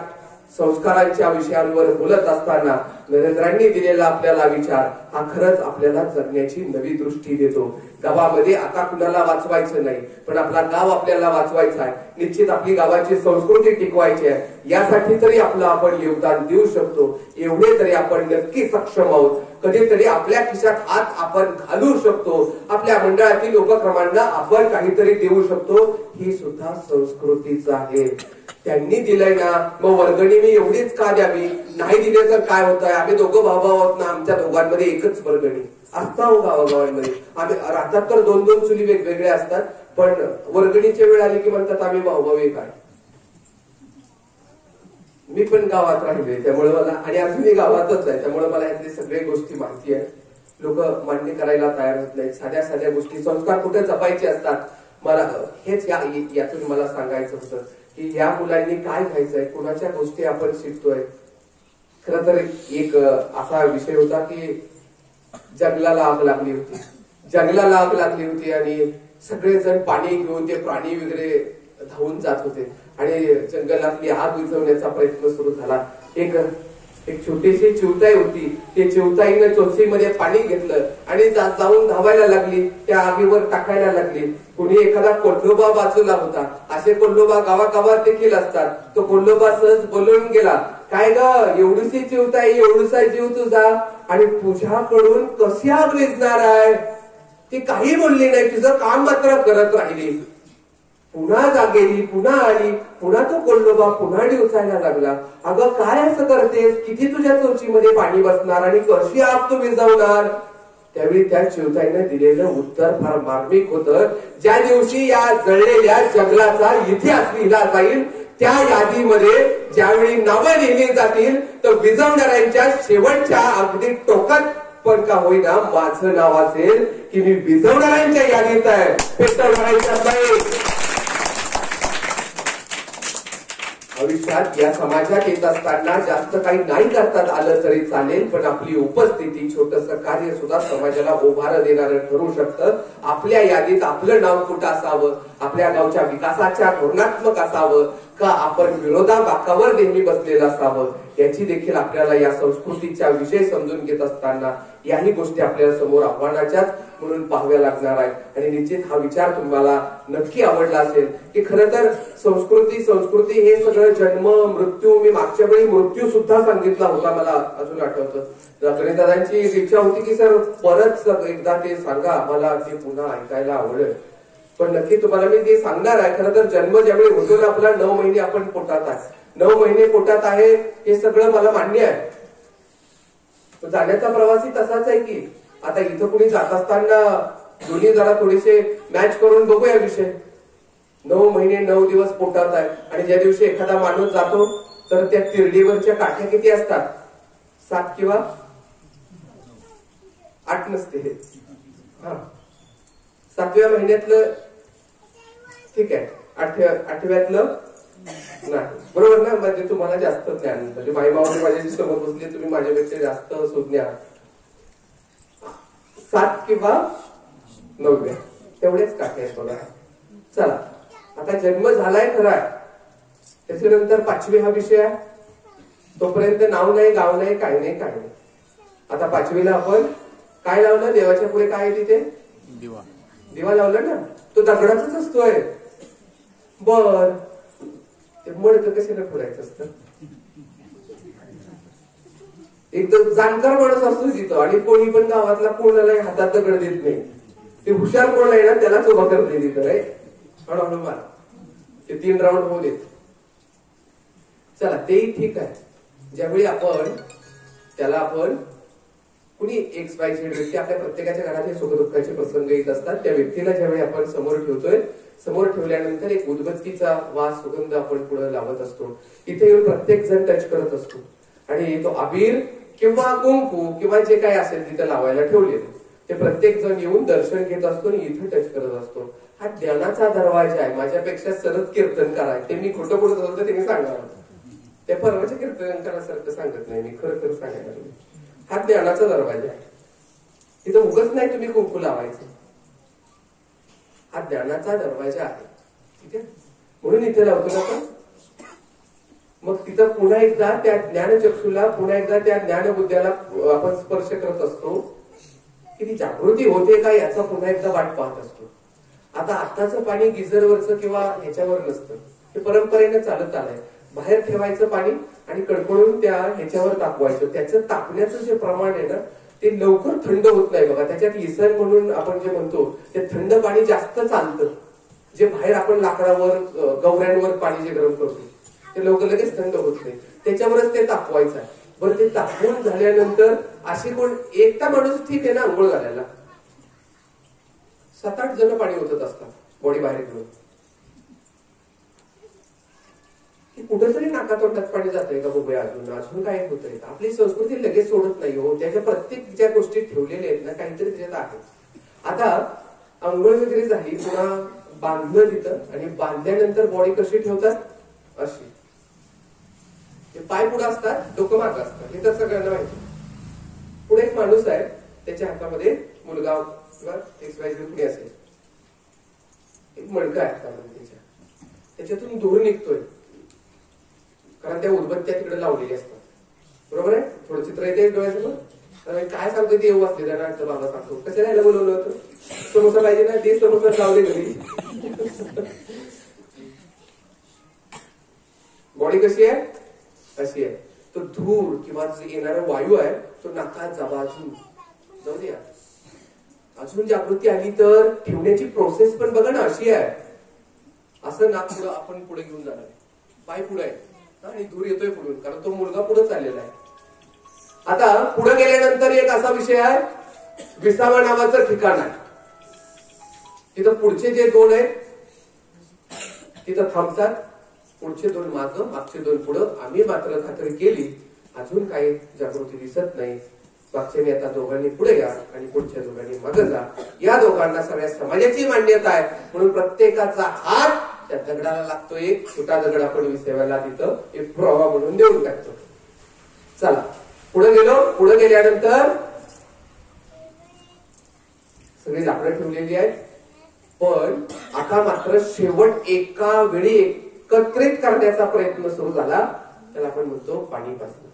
संस्कारांच्या विषयांवर बोलत असताना नरेंद्रांनी दिलेला आपल्याला विचार हा खरंच आपल्याला जगण्याची नवी दृष्टी देतो. गावामध्ये आता कुणाला वाचवायचं नाही, पण आपला गाव आपल्याला वाचवायचा आहे. निश्चित आपली गावाची संस्कृती टिकवायची आहे. यासाठी तरी आपलं आपण योगदान देऊ शकतो, एवढे तरी आपण नक्की सक्षम आहोत. कधीतरी आपल्या खिशात हात आपण घालू शकतो, आपल्या मंडळातील उपक्रमांना आपण काहीतरी देऊ शकतो. ही सुद्धा संस्कृतीच आहे. त्यांनी दिलंय ना, मग वर्गणी मी एवढीच का द्यावी? नाही दिले तर काय होत आहे? आम्ही दोघं भाऊ आहोत ना, आमच्या दोघांमध्ये एकच वर्गणी असता हो गावागावांमध्ये. आम्ही राहतात तर 2-2 चुली वेगवेगळ्या असतात, पण वर्गणीच्या वेळ आली की म्हणतात आम्ही भाऊ काय. मी पण गावात राहिले त्यामुळे मला, आणि अजूनही गावातच आहे त्यामुळे मला यातली सगळ्या गोष्टी माहिती आहे. लोक मान्य करायला तयार होत नाहीत. साध्या साध्या गोष्टी, संस्कार कुठे जपायचे असतात. मला हेच यातून मला सांगायचं होतं की या मुलांनी काय खायचंय, कुणाच्या गोष्टी आपण शिकतोय. खरं तर एक असा विषय होता की जंगलाला आग लागली होती. जंगलाला आग लागली होती आणि सगळेजण पाणी घेऊन ते प्राणी वगैरे धावून जात होते आणि जंगलातली आग विझवण्याचा प्रयत्न सुरू झाला. एक छोटीशी चिवताई होती. ते चिवताईनं चोचीमध्ये पाणी घेतलं आणि जाऊन धावायला लागली, त्या आगीवर टाकायला लागली. कोणी एखादा कोल्होबा बाजूला होता. असे कोल्होबा गावागावात देखील असतात. तो कोल्होबा सहज बोलून गेला, काय ग एवढीशी चिवताई, एवढूसा जीव तुझा, आणि तुझ्याकडून कशी आग विझणार आहे? ती काही बोलली नाही, तुझं काम मात्र करत राहिली. पुन्हा जागेली, पुन्हा आली, पुन्हा तो कोल्होबा पुन्हा डिवचायला लागला. अगं काय असं करतेस? किती तुझ्या चोचीमध्ये पाणी बसणार आणि कशी आग तू विझवणार? त्यावेळी त्या चिवताईने दिलेलं उत्तर फार मार्मिक होतं. ज्या दिवशी या जळलेल्या जंगलाचा इतिहास लिहिला जाईल त्या यादीमध्ये ज्यावेळी नावं लिहिली जातील तर विझवणाऱ्यांच्या शेवटच्या अगदी टोकात पण का होईना माझं नाव असेल की मी विझवणाऱ्यांच्या यादीत आहे, पेटवणाऱ्यांच्या नाही. भविष्यात या समाजात येत असताना जास्त काही नाही करतात आलं तरी चालेल, पण आपली उपस्थिती, छोटंसं कार्य सुद्धा समाजाला उभार देणारं ठरू शकतं. आपल्या यादीत आपलं नाव कुठं असावं? आपल्या गावच्या विकासाच्या धोरणात्मक असावं का आपण विरोधाभासावर नेहमी बसलेलं असावं? याची देखील आपल्याला या संस्कृतीच्या विषय समजून घेत असताना याही गोष्टी आपल्याला समोर आव्हानाच्याच म्हणून पाहाव्या लागणार आहेत। आणि निश्चित हा विचार तुम्हाला नक्की आवडला असेल की खरं तर संस्कृती हे सगळं जन्म मृत्यू, मी मागच्या वेळी मृत्यू सुद्धा सांगितला होता, मला अजून आठवतं। गणेशदादांची इच्छा होती की सर परत एकदा ते सांगा, आम्हाला ते पुन्हा ऐकायला आवडेल। पण नक्की तुम्हाला मी ते सांगणार आहे। खरं तर जन्म ज्यावेळी होतो ना आपला 9 महिने आपण पोटात आहे, 9 महिने पोटात आहे हे सगळं मला मान्य आहे। जाण्याचा प्रवासही तसाच आहे की आता इथं कुणी जात असताना दोन्ही जरा थोडेसे मॅच करून बघूया विषय। 9 महिने 9 दिवस पोटात आहे आणि ज्या दिवशी एखादा माणूस जातो तर त्या तिरडीवरच्या काठ्या किती असतात? 7 किंवा 8 नसते। हा 7व्या महिन्यातलं ठीक आहे, 8व्यातलं नाही, बरोबर ना? म्हणजे तुम्हाला जास्त ज्ञान, म्हणजे माई मावली माझ्याशी समोर बसली, तुम्ही माझ्यापेक्षा जास्त सुज्ञ आहात। 7 किंवा 9व्या तेवढेच काठे आहेत बघा। चला आता जन्म झालाय खरा, त्याच्यानंतर 5वी हा विषय आहे। तोपर्यंत नाव नाही, गाव नाही, काही नाही, काही नाही। आता 5वीला आपण काय लावलं? देवाच्या पुढे काय आहे तिथे? दिवा लावला ना, तो दगडाचाच असतोय। बर ते मडकं कशाला फोडायचं असतं? एकदम जाणकार माणूस असतो तिथं आणि कोणी पण गावातला कोणाला हातात दगड देत नाही। ते हुशार कोण आहे ना त्यालाच उभा करते तिथं रे, हळूहळू मार, ते 3 राऊंड होऊ देत। चला तेही ठीक आहे। ज्यावेळी आपण कुणी XYZ व्यक्ती, आपल्या प्रत्येकाच्या घरात हे सुखदुःखाचे प्रसंग येत असतात, त्या व्यक्तीला ज्यावेळी आपण समोर ठेवतोय, समोर ठेवल्यानंतर एक उदबत्तीचा वास सुगंध आपण पुढे लावत असतो। इथे येऊन प्रत्येक जण टच करत असतो आणि तो अबीर किंवा कुंकू किंवा जे काय असेल तिथे लावायला ठेवलेलं ते प्रत्येक जण येऊन दर्शन घेत असतो आणि इथे टच करत असतो। हा ज्ञानाचा दरवाजा आहे। माझ्यापेक्षा सरस कीर्तनकार आहे, ते मी खोटं बोलत होतो तर त्यांनी सांगा, ते परवाच्या कीर्तनकारासारखं सांगत नाही, मी खरं सांगायला लागलो। हा ज्ञानाचा दरवाजा आहे, तिथं उगच नाही तुम्ही कुंकू लावायचं, हा ज्ञानाचा दरवाजा आहे, ठीक आहे? म्हणून इथे लावतो ना आपण। मग तिथं पुन्हा एकदा त्या ज्ञानचक्षुला, पुन्हा एकदा त्या ज्ञानबुद्ध्याला आपण स्पर्श करत असतो की ती जागृती होते का याचा पुन्हा एकदा वाट पाहत असतो। आता आत्ताचं पाणी गिझरवरचं किंवा ह्याच्यावर नसतं, हे परंपरेने चालत आलंय। बाहेर ठेवायचं पाणी आणि कडकडून त्या ह्याच्यावर तापवायचं, त्याचं तापण्याचं जे प्रमाण आहे ना ते लवकर थंड होत नाही बघा। त्याच्यात इसन म्हणून आपण जे म्हणतो ते थंड पाणी जास्त चालतं, जे बाहेर आपण लाकडावर गवऱ्यांवर पाणी जे गरम करतो ते लवकर लगेच थंड होत नाही, त्याच्यावरच ते तापवायचं आहे। बरं ते तापवून झाल्यानंतर असे कोण एकटा माणूस ठीक आहे ना आंघोळ घालायला, 7-8 जण पाणी ओतत असतात बॉडी बाहेर घेऊन, कुठेतरी नाकातोंडात पाणी जातंय का बघूया, अजून काय होतंय का? आपली संस्कृती लगेच सोडत नाही हो, त्याच्या प्रत्येक ज्या गोष्टी ठेवलेल्या आहेत ना काहीतरी त्याच्यात आहे। आता अंघोळ वगैरे झाली, पुन्हा बांधलं तिथं आणि बांधल्यानंतर बॉडी कशी ठेवतात? अशी, पाय पुढे असतात, डोकं मागं असतात, हे तर सगळ्यांना माहिती। पुढे एक माणूस आहे, त्याच्या हातामध्ये मुलगा किंवा XYZ कुणी असेल, एक मडकं आहे हातामध्ये, त्याच्यातून धूर निघतोय कारण त्या उदबत्त्या तिकडे लावलेली असतात, बरोबर आहे? थोडं चित्र येते डोळ्यासमोर, काय सांगतोय ते येऊ असले त्यांना बाबा सांगतो, कशाला यायला बोलवलं होतं? समोसा पाहिजे ना, ते समोसा लावले घरी। बॉडी कशी आहे? अशी आहे। तो धूर किंवा जो येणारा वायू आहे तो नाकात जावा, जाऊ द्या। अजून जागृती आली तर ठेवण्याची प्रोसेस पण बघा ना अशी आहे, असं नाक पुढं आपण पुढे घेऊन जाणार, पाय पुढे आहे आणि धूर येतोय पुढून, कारण तो मुलगा पुढे चाललेला आहे। आता पुढे गेल्यानंतर एक असा विषय आहे, विसावा नावाचं ठिकाण आहे, तिथं पुढचे जे 2 आहेत तिथं थांबतात, पुढचे 2 मागं, मागचे 2 पुढं। आम्ही मात्र खात्री केली अजून काही जागृती दिसत नाही, मागच्याने आता दोघांनी पुढे या आणि पुढच्या दोघांनी मागे जा, या दोघांना सगळ्या समाजाची मान्यता आहे म्हणून प्रत्येकाचा हात त्या दगडाला लागतो, एक छोटा दगड आपण विसाव्याला तिथं एक पुरावा म्हणून देऊन टाकतो। चला पुढे गेलो, पुढे गेल्यानंतर सगळी लाकडं ठेवलेली आहेत, पण आता मात्र शेवट एका वेळी एकत्रित करण्याचा प्रयत्न सुरू झाला त्याला आपण म्हणतो पाणी पाजणं.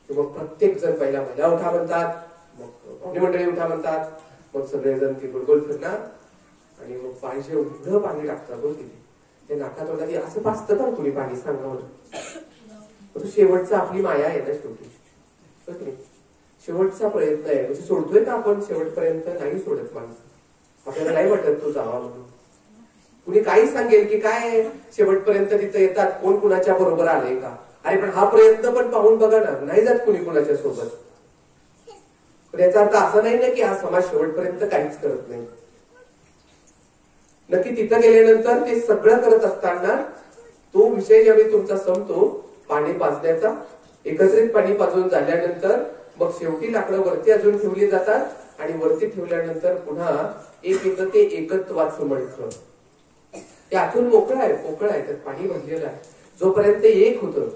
मग प्रत्येक जण पहिला महिला उठा म्हणतात, मग पाहुणे मंडळी उठा म्हणतात, मग सगळेजण ते गोल फिरणार आणि मग पाहिजे एवढं पाणी टाकतात बघ तिथे. ते नाकात वगैरे असं पाजतं का तुम्ही पाणी सांगा बरं. शेवटचा आपली माया आहे ना शेवटी, शेवटचा प्रयत्न आहे. म्हणजे सोडतोय का आपण शेवटपर्यंत? नाही सोडत माणसं. आपल्याला नाही वाटत तो जावा म्हणून. कुणी काही सांगेल की काय शेवटपर्यंत तिथं येतात, कोण कुणाच्या बरोबर आलंय का? अरे पण हा प्रयत्न पण पाहून बघा ना, नाही जात कुणी कुणाच्या सोबत. पण याचा अर्थ असा नाही ना की हा समाज शेवटपर्यंत काहीच करत नाही. नक्की तिथं गेल्यानंतर ते सगळं करत असताना तो विषय ज्यावेळी तुमचा संपतो पाणी पाजण्याचा, एकत्रित पाणी पाजून झाल्यानंतर मग शेवटी लाकडं वरती अजून ठेवली जातात आणि वरती ठेवल्यानंतर पुन्हा एक येतं ते एकत्वाचं मडकं. ते आतून मोकळं आहे, पोकळ आहे, त्यात पाणी भरलेलं आहे. जोपर्यंत एक होतं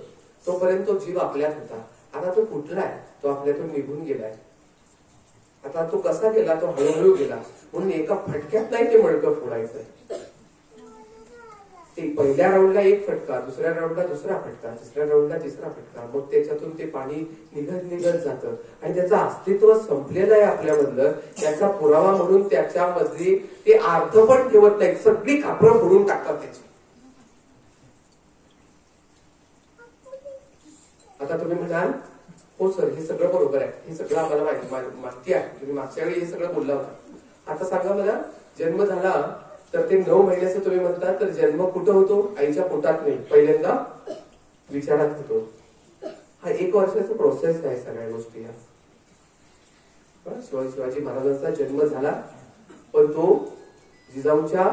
तोपर्यंत तो जीव आपल्यात होता. आता तो फुटलाय, तो आपल्यातून निघून गेलाय. आता तो कसा गेला? तो हळूहळू गेला. म्हणून एका फटक्यात नाही ते मडकं फोडायचं. ते पहिल्या राऊंडला एक फटका, दुसऱ्या राऊंडला दुसरा फटका, तिसऱ्या राऊंडला तिसरा फटका, मग त्याच्यातून ते पाणी निघत जातं आणि त्याचं अस्तित्व संपलेलं आहे आपल्यामधलं. त्याचा पुरावा म्हणून त्याच्यामध्ये ते अर्थ पण ठेवत नाहीत, सगळी खापरं फोडून टाकतात त्याची. आता तुम्ही म्हणाल हो सर हे सगळं बरोबर आहे, हे सगळं आम्हाला माहिती आहे, तुम्ही मागच्या वेळी हे सगळं बोलला होता. आता सांगा मला, जन्म झाला तर ते 9 महिन्याचं तुम्ही म्हणता, तर जन्म कुठं होतो? आईच्या पोटात नाही, पहिल्यांदा विचारात होतो. हा 1 वर्षाचा प्रोसेस आहे सगळ्या गोष्टी. शिवाजी महाराजांचा जन्म झाला, पण तो जिजाऊच्या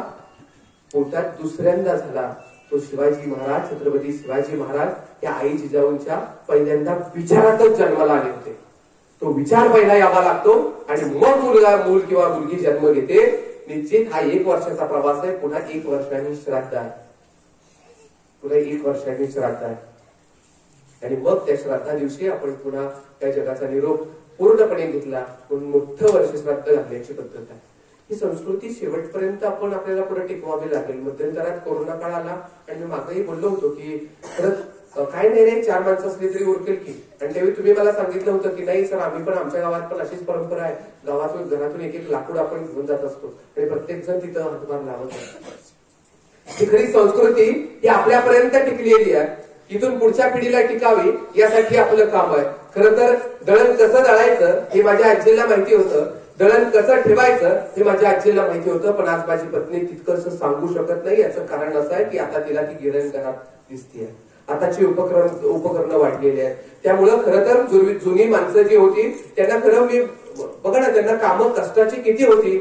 पोटात दुसऱ्यांदा झाला. तो शिवाजी महाराज, छत्रपती शिवाजी महाराज या आई जिजाऊंच्या पहिल्यांदा विचारातच जन्माला आले होते. तो विचार पहिला यावा लागतो आणि मग मूल किंवा मुलगी जन्म घेते. निश्चित हा 1 वर्षाचा प्रवास आहे. पुन्हा 1 वर्षांनी श्राद्ध आहे, पुन्हा 1 वर्षांनी श्राद्ध आहे आणि मग त्या श्राद्धा दिवशी आपण पुन्हा त्या जगाचा निरोप पूर्णपणे घेतला म्हणून मोठं वर्ष श्राद्ध घालण्याची पद्धत आहे. ही संस्कृती शेवटपर्यंत आपल्याला पुढे टिकवावी लागेल. मध्यंतरात कोरोना काळ आला आणि मी मागेही बोललो होतो की खरंच काय नाही रे, 4 माणसं असली तरी उरकेल की. आणि त्यावेळी तुम्ही मला सांगितलं होतं की नाही सर, आम्ही पण आमच्या गावात पण अशीच परंपरा आहे, गावातून घरातून एक लाकूड आपण घेऊन जात असतो आणि प्रत्येक जण तिथं हातभार लावत असतो. ही खरी संस्कृती ही आपल्यापर्यंत टिकलेली आहे, इथून पुढच्या पिढीला टिकावी यासाठी आपलं काम आहे. खरं तर दळण कसं दळायचं हे माझ्या आजीला माहिती होतं, दळण कसं ठेवायचं हे माझ्या आजीला माहिती होतं, पण आज माझी पत्नी तितकंसं सांगू शकत नाही. याचं कारण असं आहे की आता तिला ती गिरण घरात दिसते. आताची उपकरणं वाढलेली आहेत. त्यामुळं खरं तर जुनी माणसं जी होती त्यांना खरं मी बघा ना, त्यांना कामं कष्टाची किती होती.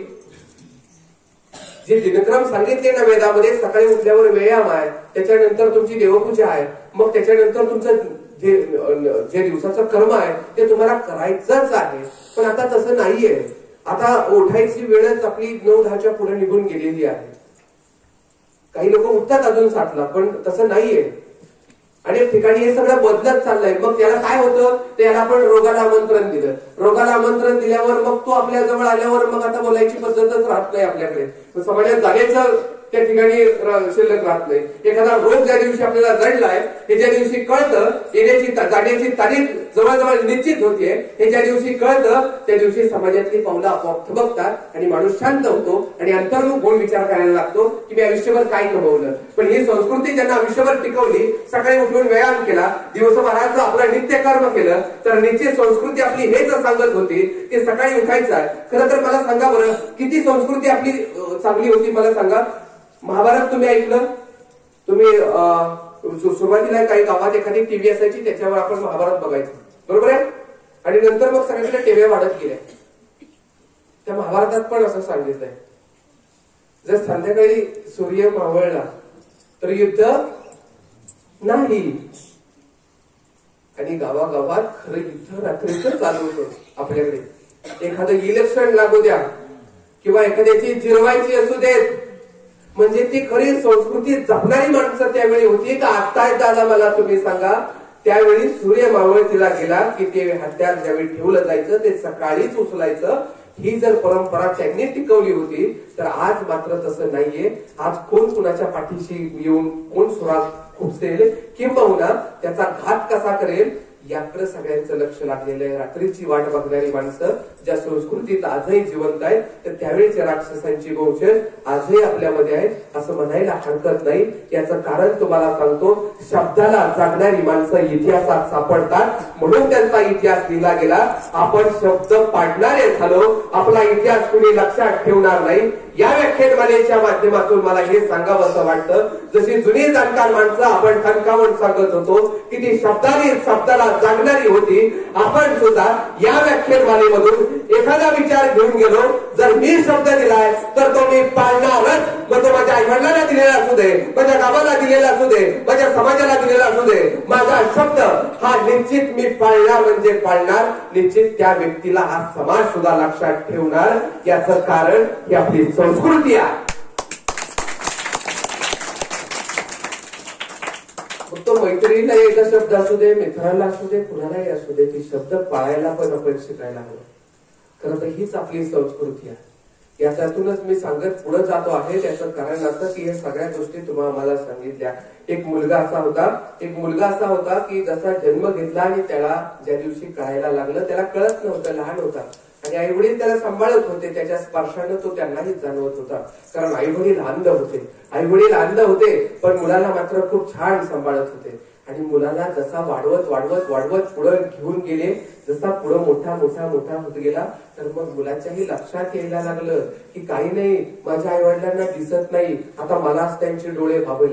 जे दिनक्रम सांगितले ना वेदामध्ये, सकाळी उठल्यावर व्यायाम आहे, त्याच्यानंतर तुमची देवपूजा आहे, मग त्याच्यानंतर तुमचं जे दिवसाचं कर्म आहे ते तुम्हाला करायचंच आहे. पण आता तसं नाहीये. आता उठायची वेळच आपली 9-10च्या पुढे निघून गेलेली आहे. काही लोक उठतात अजून 7ला, पण तसं नाहीये. अनेक ठिकाणी हे सगळं बदलत चाललंय. मग त्याला काय होतं, त्याला आपण रोगाला आमंत्रण दिलं. रोगाला आमंत्रण दिल्यावर मग तो आपल्या जवळ आल्यावर मग आता बोलायची पद्धतच राहत नाही आपल्याकडे. समाजात जाण्याचं त्या ठिकाणी शिल्लक राहत नाही. एखादा रोग ज्या दिवशी आपल्याला जडलाय हे ज्या दिवशी कळतं, जाण्याची तारीख जवळजवळ निश्चित होतीये हे ज्या दिवशी कळतं, त्या दिवशी समाजातली पावलं आपोआप थबकतात आणि माणूस शांत होतो आणि अंतर्मुख होऊन विचार करायला लागतो की मी आयुष्यभर काय कमवलं. पण ही संस्कृती ज्यांना आयुष्यभर टिकवली, सकाळी उठून व्यायाम केला, दिवसभराचं आपलं नित्य कर्म केलं, तर निश्चित संस्कृती आपली हेच सांगत होती की सकाळी उठायचं आहे. खरं तर मला सांगा बरं, किती संस्कृती आपली चांगली होती मला सांगा. महाभारत तुम्ही ऐकलं, तुम्ही सुरुवातीला काही गावात एखादी टीव्ही असायची, त्याच्यावर आपण महाभारत बघायचं, बरोबर आहे. आणि नंतर मग सगळ्यांकडे टीव्ही वाढत गेल्या. त्या महाभारतात पण असं सांगितलंय, जर संध्याकाळी सूर्य मावळला तर युद्ध नाही. आणि गावागावात खरं युद्ध रात्रीच चालू होतं. आपल्याकडे एखादं इलेक्शन लागू द्या किंवा एखाद्याची जिरवायची असू देत, म्हणजे ती खरी संस्कृती जपणारी माणसं त्यावेळी होती का आता दादा मला तुम्ही सांगा. त्यावेळी सूर्य मावळतीला गेला की ते हत्यार ज्यावेळी ठेवलं जायचं ते सकाळीच उचलायचं. ही जर परंपरा त्यांनी टिकवली होती तर आज मात्र तसं नाहीये. आज कोण कुणाच्या पाठीशी येऊन कोण खुपसेल किंबहुना त्याचा घात कसा करेल याकडे सगळ्यांचं लक्ष लागलेलं आहे. रात्रीची वाट बघणारी माणसं ज्या संस्कृतीत आजही जिवंत आहेत तर त्यावेळेच्या राक्षसांची वंशज आजही आपल्यामध्ये आहेत असं म्हणायला हरकत नाही. याचं कारण तुम्हाला सांगतो, शब्दाला जागणारी माणसं इतिहासात सापडतात म्हणून त्यांचा इतिहास लिहिला गेला. आपण शब्द पाडणारे झालो, आपला इतिहास कुणी लक्षात ठेवणार नाही. या व्याख्यानमालेच्या माध्यमातून मला हे सांगावं वाटतं, जशी जुनी जाणकार माणसं आपण ठणकावून सांगत होतो की ती शब्दाला जागणारी होती, आपण सुद्धा या व्याख्यानमालेमधून एखादा विचार घेऊन गेलो, जर मी शब्द दिलाय तर तो मी पाळणारच. मग तो माझ्या आईवडिलांना दिलेला असू दे, माझ्या गावाला दिलेला असू दे, माझ्या समाजाला दिलेला असू दे, माझा शब्द हा निश्चित मी पाळणार म्हणजे पाळणार. निश्चित त्या व्यक्तीला हा समाज सुद्धा लक्षात ठेवणार. याचं कारण ही आपली संस्कृती आहे. तो मैत्रिणीला एकदा शब्द असू दे, मित्राला असू दे, कुणालाही असू दे, ती शब्द पाळायला पण आपण शिकायला हवं. खरं तर हीच आपली संस्कृती आहे. याच्यातूनच मी सांगत पुढे जातो आहे. त्याचं कारण असं की हे सगळ्या गोष्टी तुम्हाला सांगितल्या. एक मुलगा असा होता की जसा जन्म घेतला आणि त्याला ज्या दिवशी कळायला लागलं, त्याला कळत नव्हतं, लहान होता आणि आई वडील त्याला सांभाळत होते. त्याच्या स्पर्शानं तो त्यांनाही जाणवत होता, कारण आई वडील अंध होते पण मुलाला मात्र खूप छान सांभाळत होते. आणि मुलाला जसा वाढवत पुढे घेऊन गेले, जसा पुढे मोठा होत गेला, तर मग मुलाच्याही लक्षात यायला लागलं की काही नाही, माझ्या आई वडिलांना दिसत नाही, आता मलाच त्यांचे डोळे व्हावे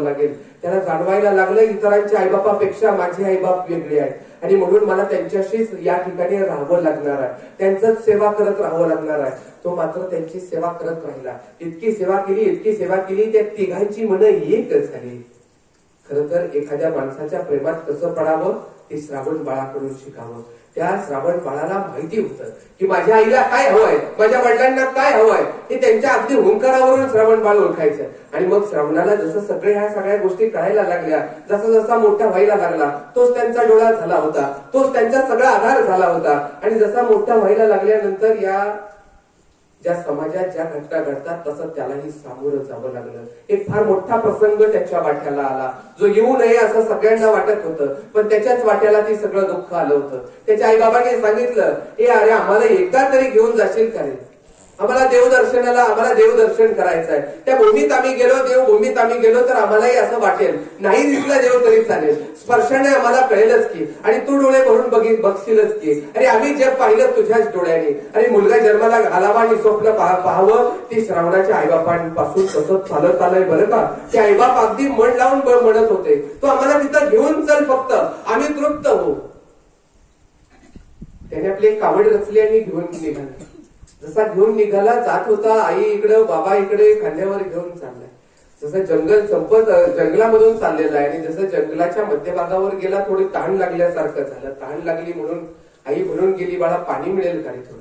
लागेल. त्याला जाणवायला लागलं इतरांच्या आईबापापेक्षा माझे आईबाप वेगळे आहेत आणि म्हणून मला त्यांच्याशीच या ठिकाणी राहावं लागणार आहे, त्यांचंच सेवा करत राहावं लागणार आहे. तो मात्र त्यांची सेवा करत राहिला. इतकी सेवा केली त्या तिघांची मन एक झाली. खरं तर एखाद्या माणसाच्या प्रेमात कसं पडावं ते श्रावण बाळाकडून शिकावं. त्या श्रावण बाळाला माहिती होतं की माझ्या आईला काय हवंय, माझ्या वडिलांना काय हवंय, हे त्यांच्या अगदी हुंकारावरून श्रावण बाळ ओळखायचं. आणि मग श्रावणाला जसं ह्या सगळ्या गोष्टी कळायला लागल्या, जसा मोठा व्हायला लागला, तोच त्यांचा डोळा झाला होता, तोच त्यांचा सगळा आधार झाला होता. आणि जसा मोठा व्हायला लागल्यानंतर या ज्या समाजात ज्या घटना घडतात तसं त्यालाही सामोरं जावं लागलं. एक फार मोठा प्रसंग त्याच्या वाट्याला आला, जो येऊ नये असं सगळ्यांना वाटत होतं, पण त्याच्याच वाट्याला ती सगळं दुःख आलं होतं. त्याच्या आईबाबांनी सांगितलं, अरे आम्हाला एकदा तरी घेऊन जाशील का रे, आम्हाला देवदर्शन करायचं आहे. त्या भूमीत आम्ही गेलो तर आम्हालाही असं वाटेल, नाही दिसला देव तरी चालेल, स्पर्शाने आम्हाला कळेलच की, आणि तू डोळे भरून बघशीलच की. अरे आम्ही जग पाहिलं तुझ्याच डोळ्याने. आणि मुलगा जन्माला घालावा आणि स्वप्न पाहावं, ती श्रावणाच्या आईबापांपासून तसंच चालत आलंय बरं का. ते आईबाप अगदी मन लावून म्हणत होते, तो आम्हाला तिथं घेऊन चल, फक्त आम्ही तृप्त होऊ. त्याने आपली कावड रचली आणि घेऊन निघाले. जसा घेऊन निघाला जात होता, आई इकडं बाबा इकडे खांद्यावर घेऊन चाललाय. जसं जंगल संपत जंगलामधून चाललेलं आहे आणि जसं जंगलाच्या मध्यभागावर गेला, थोडी तहान लागल्यासारखं झालं. तहान लागली म्हणून आई म्हणून गेली, बाळा पाणी मिळेल का रे थोडं.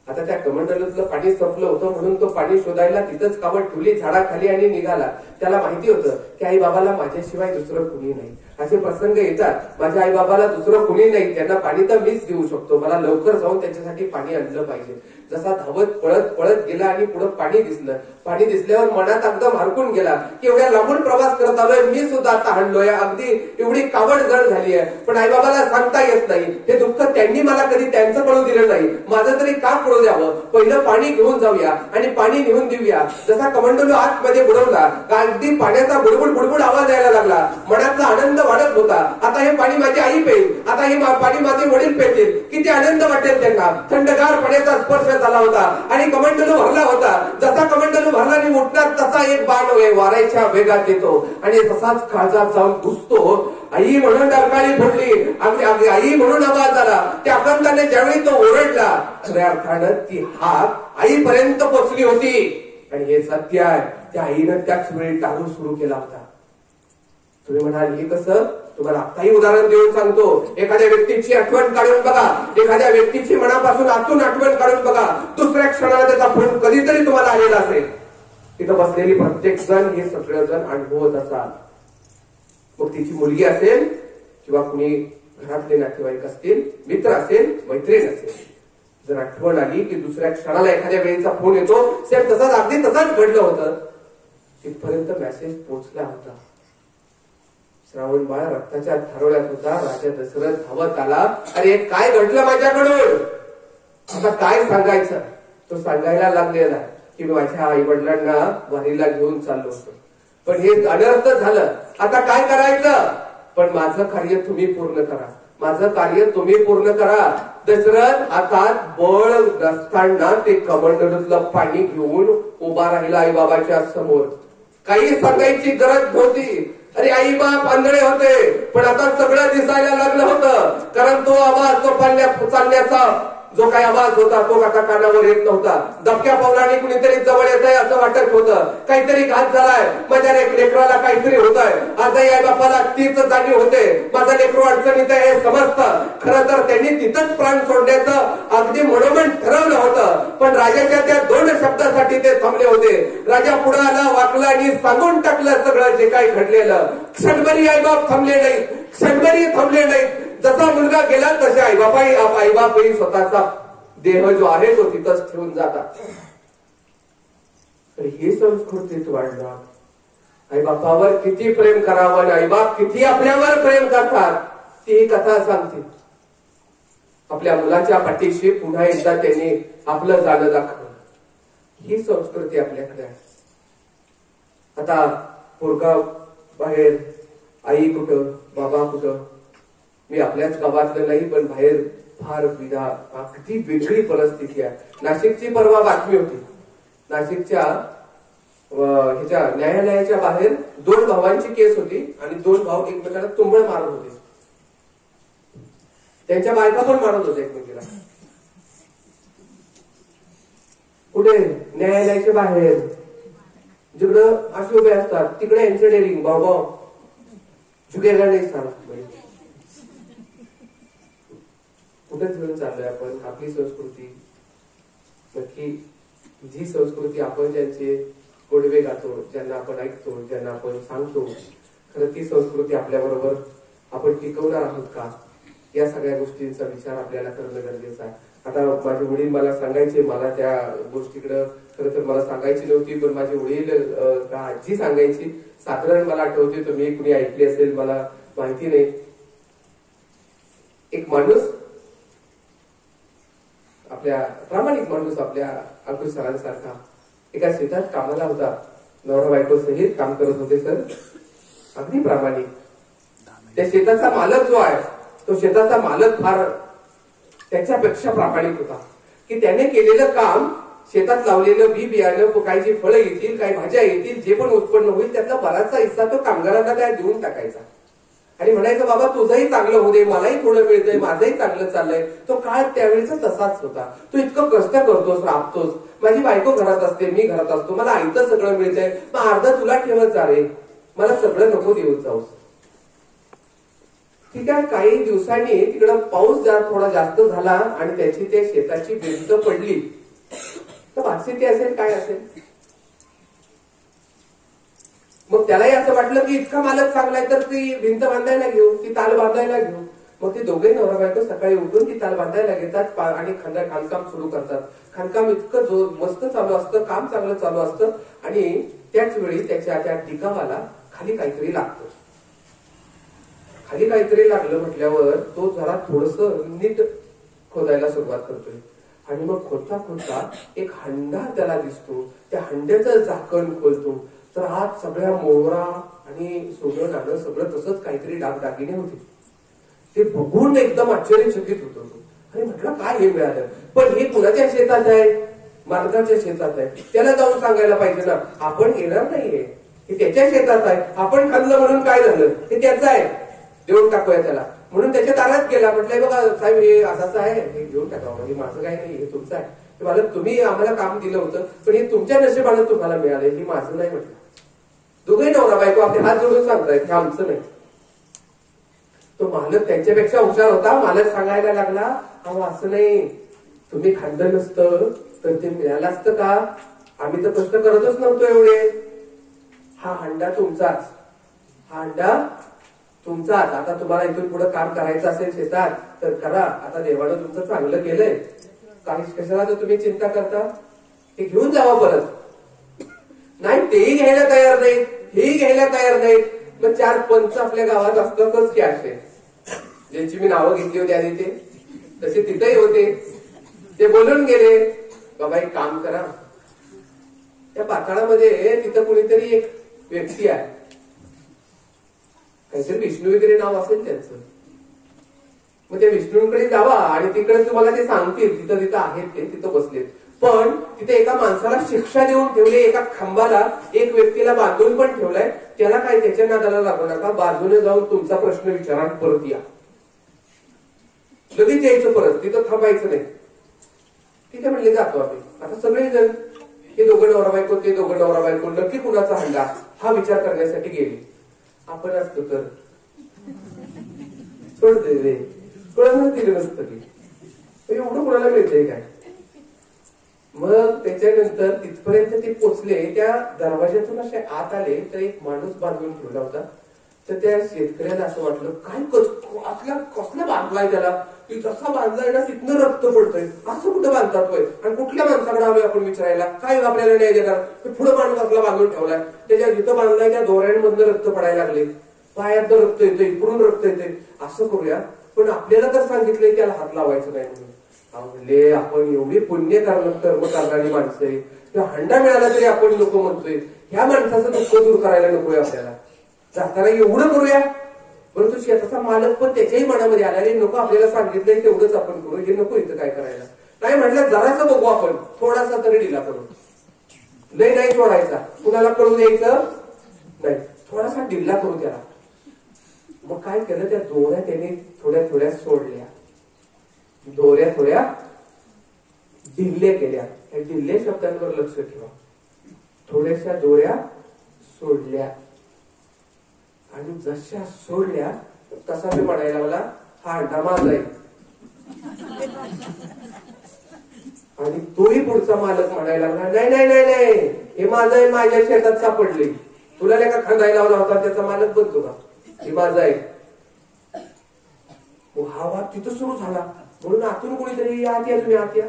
आता त्या कमंडलूतलं पाणी संपलं होतं म्हणून तो पाणी शोधायला तिथंच कावड ठेवली झाडाखाली आणि निघाला. त्याला माहिती होतं की आई बाबाला माझ्याशिवाय दुसरं कुणी नाही. असे प्रसंग येतात, माझ्या आई बाबाला दुसरं कुणी नाही, त्यांना पाणी तर मीच देऊ शकतो, मला लवकर जाऊन त्यांच्यासाठी पाणी आणलं पाहिजे. जसा धावत पळत गेला आणि पुढे पाणी दिसलं. पाणी दिसल्यावर मनात अगदी हरकून गेला की एवढ्या लांबून प्रवास करत आलोय, मी सुद्धा आता हणलोय, अगदी एवढी कावड जड झाली आहे, पण आई बाबाला सांगता येत नाही. हे दुःख त्यांनी मला कधी त्यांचं कळू दिलं नाही, माझं तरी का कळू द्यावं. पहिलं पाणी घेऊन जाऊया आणि पाणी नेऊन देऊया. जसा कमंडलू आतमध्ये बुडवला, अगदी पाण्याचा बुडबुड आवाज यायला लागला. मनातला आनंद वाढत होता. आता हे पाणी माझी आई पेल, आता हे पाणी माझे वडील पेतील, किती आनंद वाटेल त्यांना. थंडगार पाण्याचा स्पर्श झाला होता आणि कमंडलू भरला होता. जसा कमंडलू भरला आणि उठणार तसा एक बाण वारायच्या वेगात येतो आणि तसाच काळजात जाऊन घुसतो. आई म्हणून डरकाळी फोडली, अगदी आई म्हणून आवाज आला. त्या आकांताने ज्यावेळी तो ओरडला, खऱ्या अर्थानं ती हाक आईपर्यंत पोचली होती. आणि हे सत्य आहे, त्या आईनं त्याच वेळी टाळू सुरू केला होता. तुम्ही म्हणाल हे कसं, तुम्हाला आताही उदाहरण देऊन सांगतो. एखाद्या व्यक्तीची आठवण काढून बघा, एखाद्या व्यक्तीची मनापासून आतून आठवण काढून बघा, दुसऱ्या क्षणाला त्याचा फोन कधीतरी तुम्हाला आलेला असेल. तिथं बसलेली प्रत्येक जण हे सगळेजण अनुभवत असाल. मग तिची मुलगी असेल किंवा कुणी घरातले नातेवाईक असतील, मित्र असेल, मैत्रीण असेल, जर आठवण आली की दुसऱ्या क्षणाला एखाद्या वेळेचा फोन येतो. सेम तसाच अगदी तसाच घडलं होतं. तिथपर्यंत मेसेज पोहोचला होता. श्रावण बाळ रक्ताच्या थारोळ्यात होता. राजा दशरथ धावत आला. अरे काय घडलं माझ्याकडून, आता काय सांगायचं. तो सांगायला लागलेला की मी माझ्या आई वडिलांना वारीला घेऊन चाललो होतो, पण हे अनर्थ झालं, आता काय करायचं. पण माझं कार्य तुम्ही पूर्ण करा, माझं कार्य तुम्ही पूर्ण करा. दशरथ हातात बळ नसताना ते कमंडलूतलं पाणी घेऊन उभा राहिला आई बाबाच्या समोर. काही सांगायची गरज नव्हती. अरे आई बाप आंधळे होते, पण आता सगळं दिसायला लागलं होतं. कारण तो आवाज, तो चालण्याचा जो काही आवाज होता तो आता कानावर येत नव्हता. दबक्या पावलाने कुणीतरी जवळ येत आहे असं वाटत होतं. काहीतरी घात झालाय, माझ्या लेकराला काहीतरी होत आहे. आजही आई बापाला तीच जाणीव होते, माझा लेकरू अडचणीत आहे हे समजतं. खरं तर त्यांनी तिथंच प्राण सोडण्याचं अगदी मनोमन ठरवलं होतं, पण राजाच्या त्या 2 शब्दासाठी ते थांबले होते. राजा पुढे आला, वाकला आणि सांगून टाकलं सगळं जे काही घडलेलं. क्षणभरी आई बाप थांबले नाहीत, क्षणभरी थांबले नाहीत. जसा मुलगा गेला तसे आई बापही स्वतःचा देह जो आहे तो तिथंच ठेवून जातात. तर ही संस्कृतीत वाढणार. आई बापावर किती प्रेम करावं आणि आई बाप किती आपल्यावर प्रेम करतात ती कथा सांगते. आपल्या मुलाच्या पाठीशी पुन्हा एकदा त्यांनी आपलं जाणं दाखवलं. ही संस्कृती आपल्याकडे आहे. आता पोरगा बाहेर, आई कुठं, बाबा कुठं. मी आपल्याच गावातलं नाही, पण बाहेर फार अगदी वेगळी परिस्थिती आहे. नाशिकची परवा बातमी होती. नाशिकच्या ह्याच्या न्यायालयाच्या बाहेर 2 भावांची केस होती आणि 2 भाऊ एकमेकाला तुंबळ मारत होते. त्यांच्या बायका पण मारत होते एकमेकाला. कुठे? न्यायालयाच्या बाहेर. जिकडं अशी उभे असतात तिकडे यांचं डेअरिंग भाऊ झुकेगा नाही सांग. कुठेच घेऊन चाललोय आपण. आपली संस्कृती नक्की जी संस्कृती आपण ज्यांचे गोडवे गातो, ज्यांना आपण ऐकतो, ज्यांना आपण सांगतो, खरं ती संस्कृती आपल्या बरोबर आपण टिकवणार आहोत का, या सगळ्या गोष्टींचा विचार आपल्याला करणं गरजेचं आहे. आता माझे वडील मला सांगायचे, मला त्या गोष्टीकडे खरं तर मला सांगायची नव्हती, पण माझे वडील आजी सांगायची. साधारण मला आठवते, तुम्ही कुणी ऐकली असेल मला माहिती नाही. एक माणूस, आपल्या प्रामाणिक माणूस, आपल्या अंकुश सरांसारखा एका शेतात कामाला होता. नवरा बायको सहित काम करत होते सर, अगदी प्रामाणिक. त्या शेताचा मालक जो आहे तो शेताचा मालक फार त्याच्यापेक्षा प्रामाणिक होता की त्याने केलेलं काम, शेतात लावलेलं बी बियाणं, काही जी फळं येतील, काही भाज्या येतील, जे पण उत्पन्न होईल त्यातला बराचसा हिस्सा तो कामगारांना त्या देऊन टाकायचा आणि म्हणायचं बाबा तुझंही चांगलं होऊ दे, मलाही थोडं मिळतंय, माझंही चांगलं चाललंय. तो काळ त्यावेळेचा तसाच होता. तू इतकं कष्ट करतोस, राबतोस, माझी बायको घरात असते, मी घरात असतो, मला आईचं सगळं मिळतंय, मग अर्ध तुला ठेवत जा रे, मला सगळं नको देऊन जाऊस. ठीक आहे. काही दिवसांनी तिकडं पाऊस जरा थोडा जास्त झाला आणि त्याची त्या शेताची भिंत पडली. तर परिस्थिती असेल काय असेल. मग त्यालाही असं वाटलं की इतका मालक चांगलाय तर ती भिंत बांधायला घेऊ, ती ताल बांधायला घेऊ. मग ते दोघे नवरा बायको सकाळी उठून ती ताल बांधायला घेतात आणि खाणकाम सुरू करतात. खाणकाम इतकं मस्त चालू असतं, काम चांगलं चालू असतं आणि त्याच वेळी त्याच्या त्या टिकावाला खाली काहीतरी लागतं. खाली काहीतरी लागलं म्हटल्यावर तो जरा थोडस नीट खोदायला सुरुवात करतोय आणि मग खोदता खोदता एक हंडा त्याला दिसतो. त्या हंड्याचं झाकण खोलतो तर आत सगळ्या मोहरा आणि सोनं नाणं सगळं तसंच काहीतरी दागदागिने होते. ते बघून एकदम आश्चर्यचकित होतो. अरे म्हटलं काय हे मिळालं, पण हे कुणाच्या शेतात आहे, मालकाच्या शेतात आहे. त्याला जाऊन सांगायला पाहिजे ना, आपण येणार नाहीये, हे त्याच्या शेतात आहे, आपण खाल्लं म्हणून काय झालं, हे त्याचं आहे, देऊन टाकूया त्याला. म्हणून त्याच्या दारात गेला. म्हटलंय बघा साहेब हे असंच आहे, हे घेऊन टाकावं, हे माझं काय नाही, हे तुमचं आहे. मला तुम्ही आम्हाला काम दिलं होतं पण हे तुमच्या नशिबानं तुम्हाला मिळालंय, हे माझं नाही म्हटलं. दोघे नवरा बायको आपले हात जोडून सांगतायत हे आमचं नाही. तो मालक त्यांच्यापेक्षा हुशार होता. मालक सांगायला लागला अहो असं नाही, तुम्ही खाल्लं नसतं तर ते मिळालं असतं का, आम्ही तर कष्ट करतच नव्हतो एवढे. हा हंडा तुमचाच, हा हंडा तुमचाच. आता तुम्हाला इथून पुढे काम करायचं असेल शेतात तर करा. आता देवानं तुमचं चांगलं केलंय, काही कशाला तर तुम्ही चिंता करता, हे घेऊन जावा परत. नाही तेही घ्यायला तयार नाहीत, हेही घ्यायला तयार नाहीत. मग 4 पंच आपल्या गावात असतातच की असे, ज्यांची मी नावं घेतली होती आधी ते तसे तिथेही होते. ते बोलून गेले, बाबा एक काम करा, त्या पाताळामध्ये तिथं कुणीतरी एक व्यक्ती आहे, काहीतरी विष्णू वगैरे नाव असेल त्यांचं. मग त्या विष्णूंकडे जावा आणि तिकडे तुम्हाला ते सांगतील, तिथं तिथं आहेत ते, तिथं बसलेत. पण तिथे एका माणसाला शिक्षा देऊन ठेवले, एका खांबाला एक व्यक्तीला बांधून पण ठेवलाय. त्याला काय त्याच्या नादाला लागू नका, बाजूने जाऊन तुमचा प्रश्न विचारा, परत या, लगेच यायचं, परत तिथं थांबायचं नाही. ठीक आहे म्हणले, जातो आम्ही. आता सगळेजण हे दोघं नवरा बायको, ते दोघं नवरा बायको, नक्की कुणाचा हंडा हा विचार करण्यासाठी गेले. आपण असतो तर सोडते रे, कोणाला दिलं नसतं की एवढं कोणाला मिळतंय काय. मग त्याच्यानंतर तिथपर्यंत ते पोचले, त्या दरवाज्यातून असे आत आले तर एक माणूस बांधून ठेवला होता. तर त्या शेतकऱ्याला असं वाटलं, काय कसला बांधलाय त्याला, की जसा बांधलाय ना तिथनं रक्त पडतोय, असं कुठं बांधतात होय, आणि कुठल्या माणसाकडे आलोय आपण विचारायला, काय आपल्याला नाही देणार, पुढे माणूस असला बांधून ठेवलाय, त्याच्या जिथं बांधलाय त्या दोऱ्यांमधनं रक्त पडायला लागले, पायातनं रक्त येतंय, इकडून रक्त येतंय. असं करूया, पण आपल्याला तर सांगितलंय त्याला हात लावायचं नाही म्हणून. म्हणले, आपण एवढी पुण्य कर्म करणारी माणसं आहे, किंवा हंडा मिळाला तरी आपण नको म्हणतोय, ह्या माणसाचं दुःख दूर करायला नकोय आपल्याला, जाताना एवढं करूया. परंतु शेताचा मालक पण त्याच्याही मनामध्ये आला, नको आपल्याला सांगितलंय तेवढंच आपण करू, हे नको इथं काय करायला. नाही म्हटलं, जरासं बघू आपण, थोडासा तरी ढिला करू, लय नाही सोडायचा, कुणाला कळू द्यायचं नाही, थोडासा ढिल्ला करू त्याला. मग काय केलं, त्या दोऱ्या त्याने थोड्या थोड्या सोडल्या, दोऱ्या थोड्या ढिल्ल्या केल्या. त्या ढिल्ल्या शब्दांवर लक्ष ठेवा. थोड्याशा दोऱ्या सोडल्या आणि जशा सोडल्या तसा मी म्हणायला लागला, हा हंडा माझा आहे. आणि तोही पुढचा मालक म्हणायला लागला, नाही नाही नाही नाही, हे माझं आहे, माझ्या शेतात सापडले, तुला नाही का खांदायला लावला होता, त्याचा मालक बनतो का, हे माझं आहे. हा वाद तिथं सुरू झाला. म्हणून आतून कोणीतरी, आत या तुम्ही, आत या.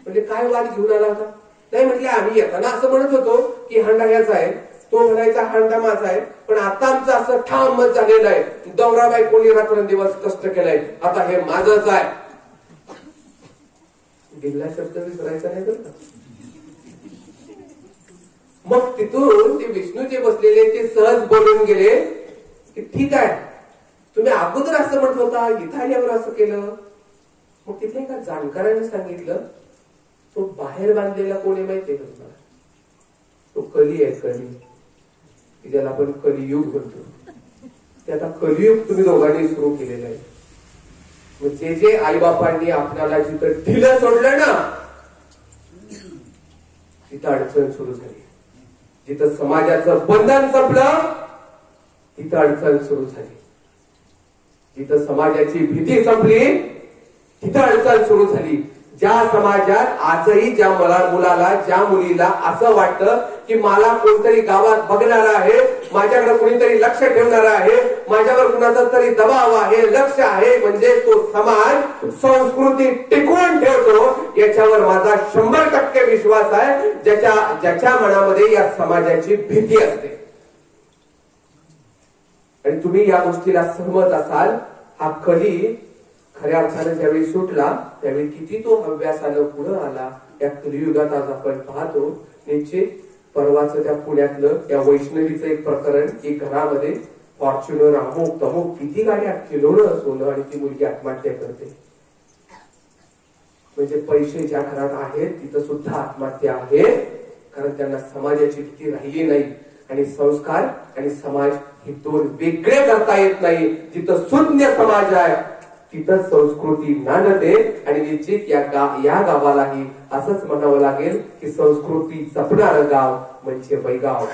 म्हणजे काय वाद घेऊन आला होता. नाही म्हटले, आम्ही येताना असं म्हणत होतो की हंडा ह्याचा आहे, तो म्हणायचा हंडा माझा आहे, पण आता आमचं असं ठाम मत झालेलं आहे, दौरा बायकोनी रात्रंदिवस कष्ट केलंय, आता हे माझंच आहे. ढिल्ला शब्द विसरायचा नाही बरं का. मग तिथून ते विष्णूचे बसलेले ते सहज बोलून गेले की ठीक आहे, तुम्ही अगोदर असं म्हणत होता, इथं आल्यावर असं केलं. मग तिथे एका जाणकाराने सांगितलं, तो बाहेर बांधलेला कोणी माहितीये का तुम्हाला, तो कली आहे, कली, ज्याला आपण कलियुग म्हणतो. ते आता कलियुग तुम्ही दोघांनी सुरू केलेलं आहे. मग जे आईबापांनी आपल्याला जिथं ढिलं सोडलं ना, तिथं अडचण सुरू झाली. जिथं समाजाचं बंधन संपलं तिथं अडचण सुरू झाली. जिथं समाजाची भीती संपली तिथं अडचण सुरू झाली. ज्या समाजात आजही ज्या मुलाला, ज्या मुलीला असं वाटतं की मला कोणतरी गावात बघणार आहे, माझ्याकडे कोणीतरी लक्ष ठेवणार आहे, माझ्यावर कुणाचा तरी दबाव आहे, लक्ष आहे, म्हणजे तो समाज संस्कृती टिकवून ठेवतो, याच्यावर माझा 100% विश्वास आहे. ज्याच्या मनामध्ये या समाजाची भीती असते. आणि तुम्ही या गोष्टीला सहमत असाल. हा कली खऱ्या अर्थाने ज्यावेळी सुटला त्यावेळी किती तो हव्यासानं पुढे आला. या कलियुगात आज आपण पाहतो. निश्चित परवाचं त्या पुण्यातलं त्या वैष्णवीचं एक प्रकरण, एक घरामध्ये फॉर्च्युनर अमुक तमुक किती गाड्या, किलोनं सोनं, आणि ती मुलगी आत्महत्या करते. म्हणजे पैसे ज्या घरात आहेत तिथं सुद्धा आत्महत्या आहे, कारण त्यांना समाजाची भीती राहिली नाही. आणि संस्कार आणि समाज हे दोन वेगळे करता येत नाही. जिथं शून्य समाज आहे तिथं संस्कृती नांदते. आणि निश्चित या गावालाही असंच म्हणावं लागेल की संस्कृती जपणारं गाव म्हणजे बैगाव.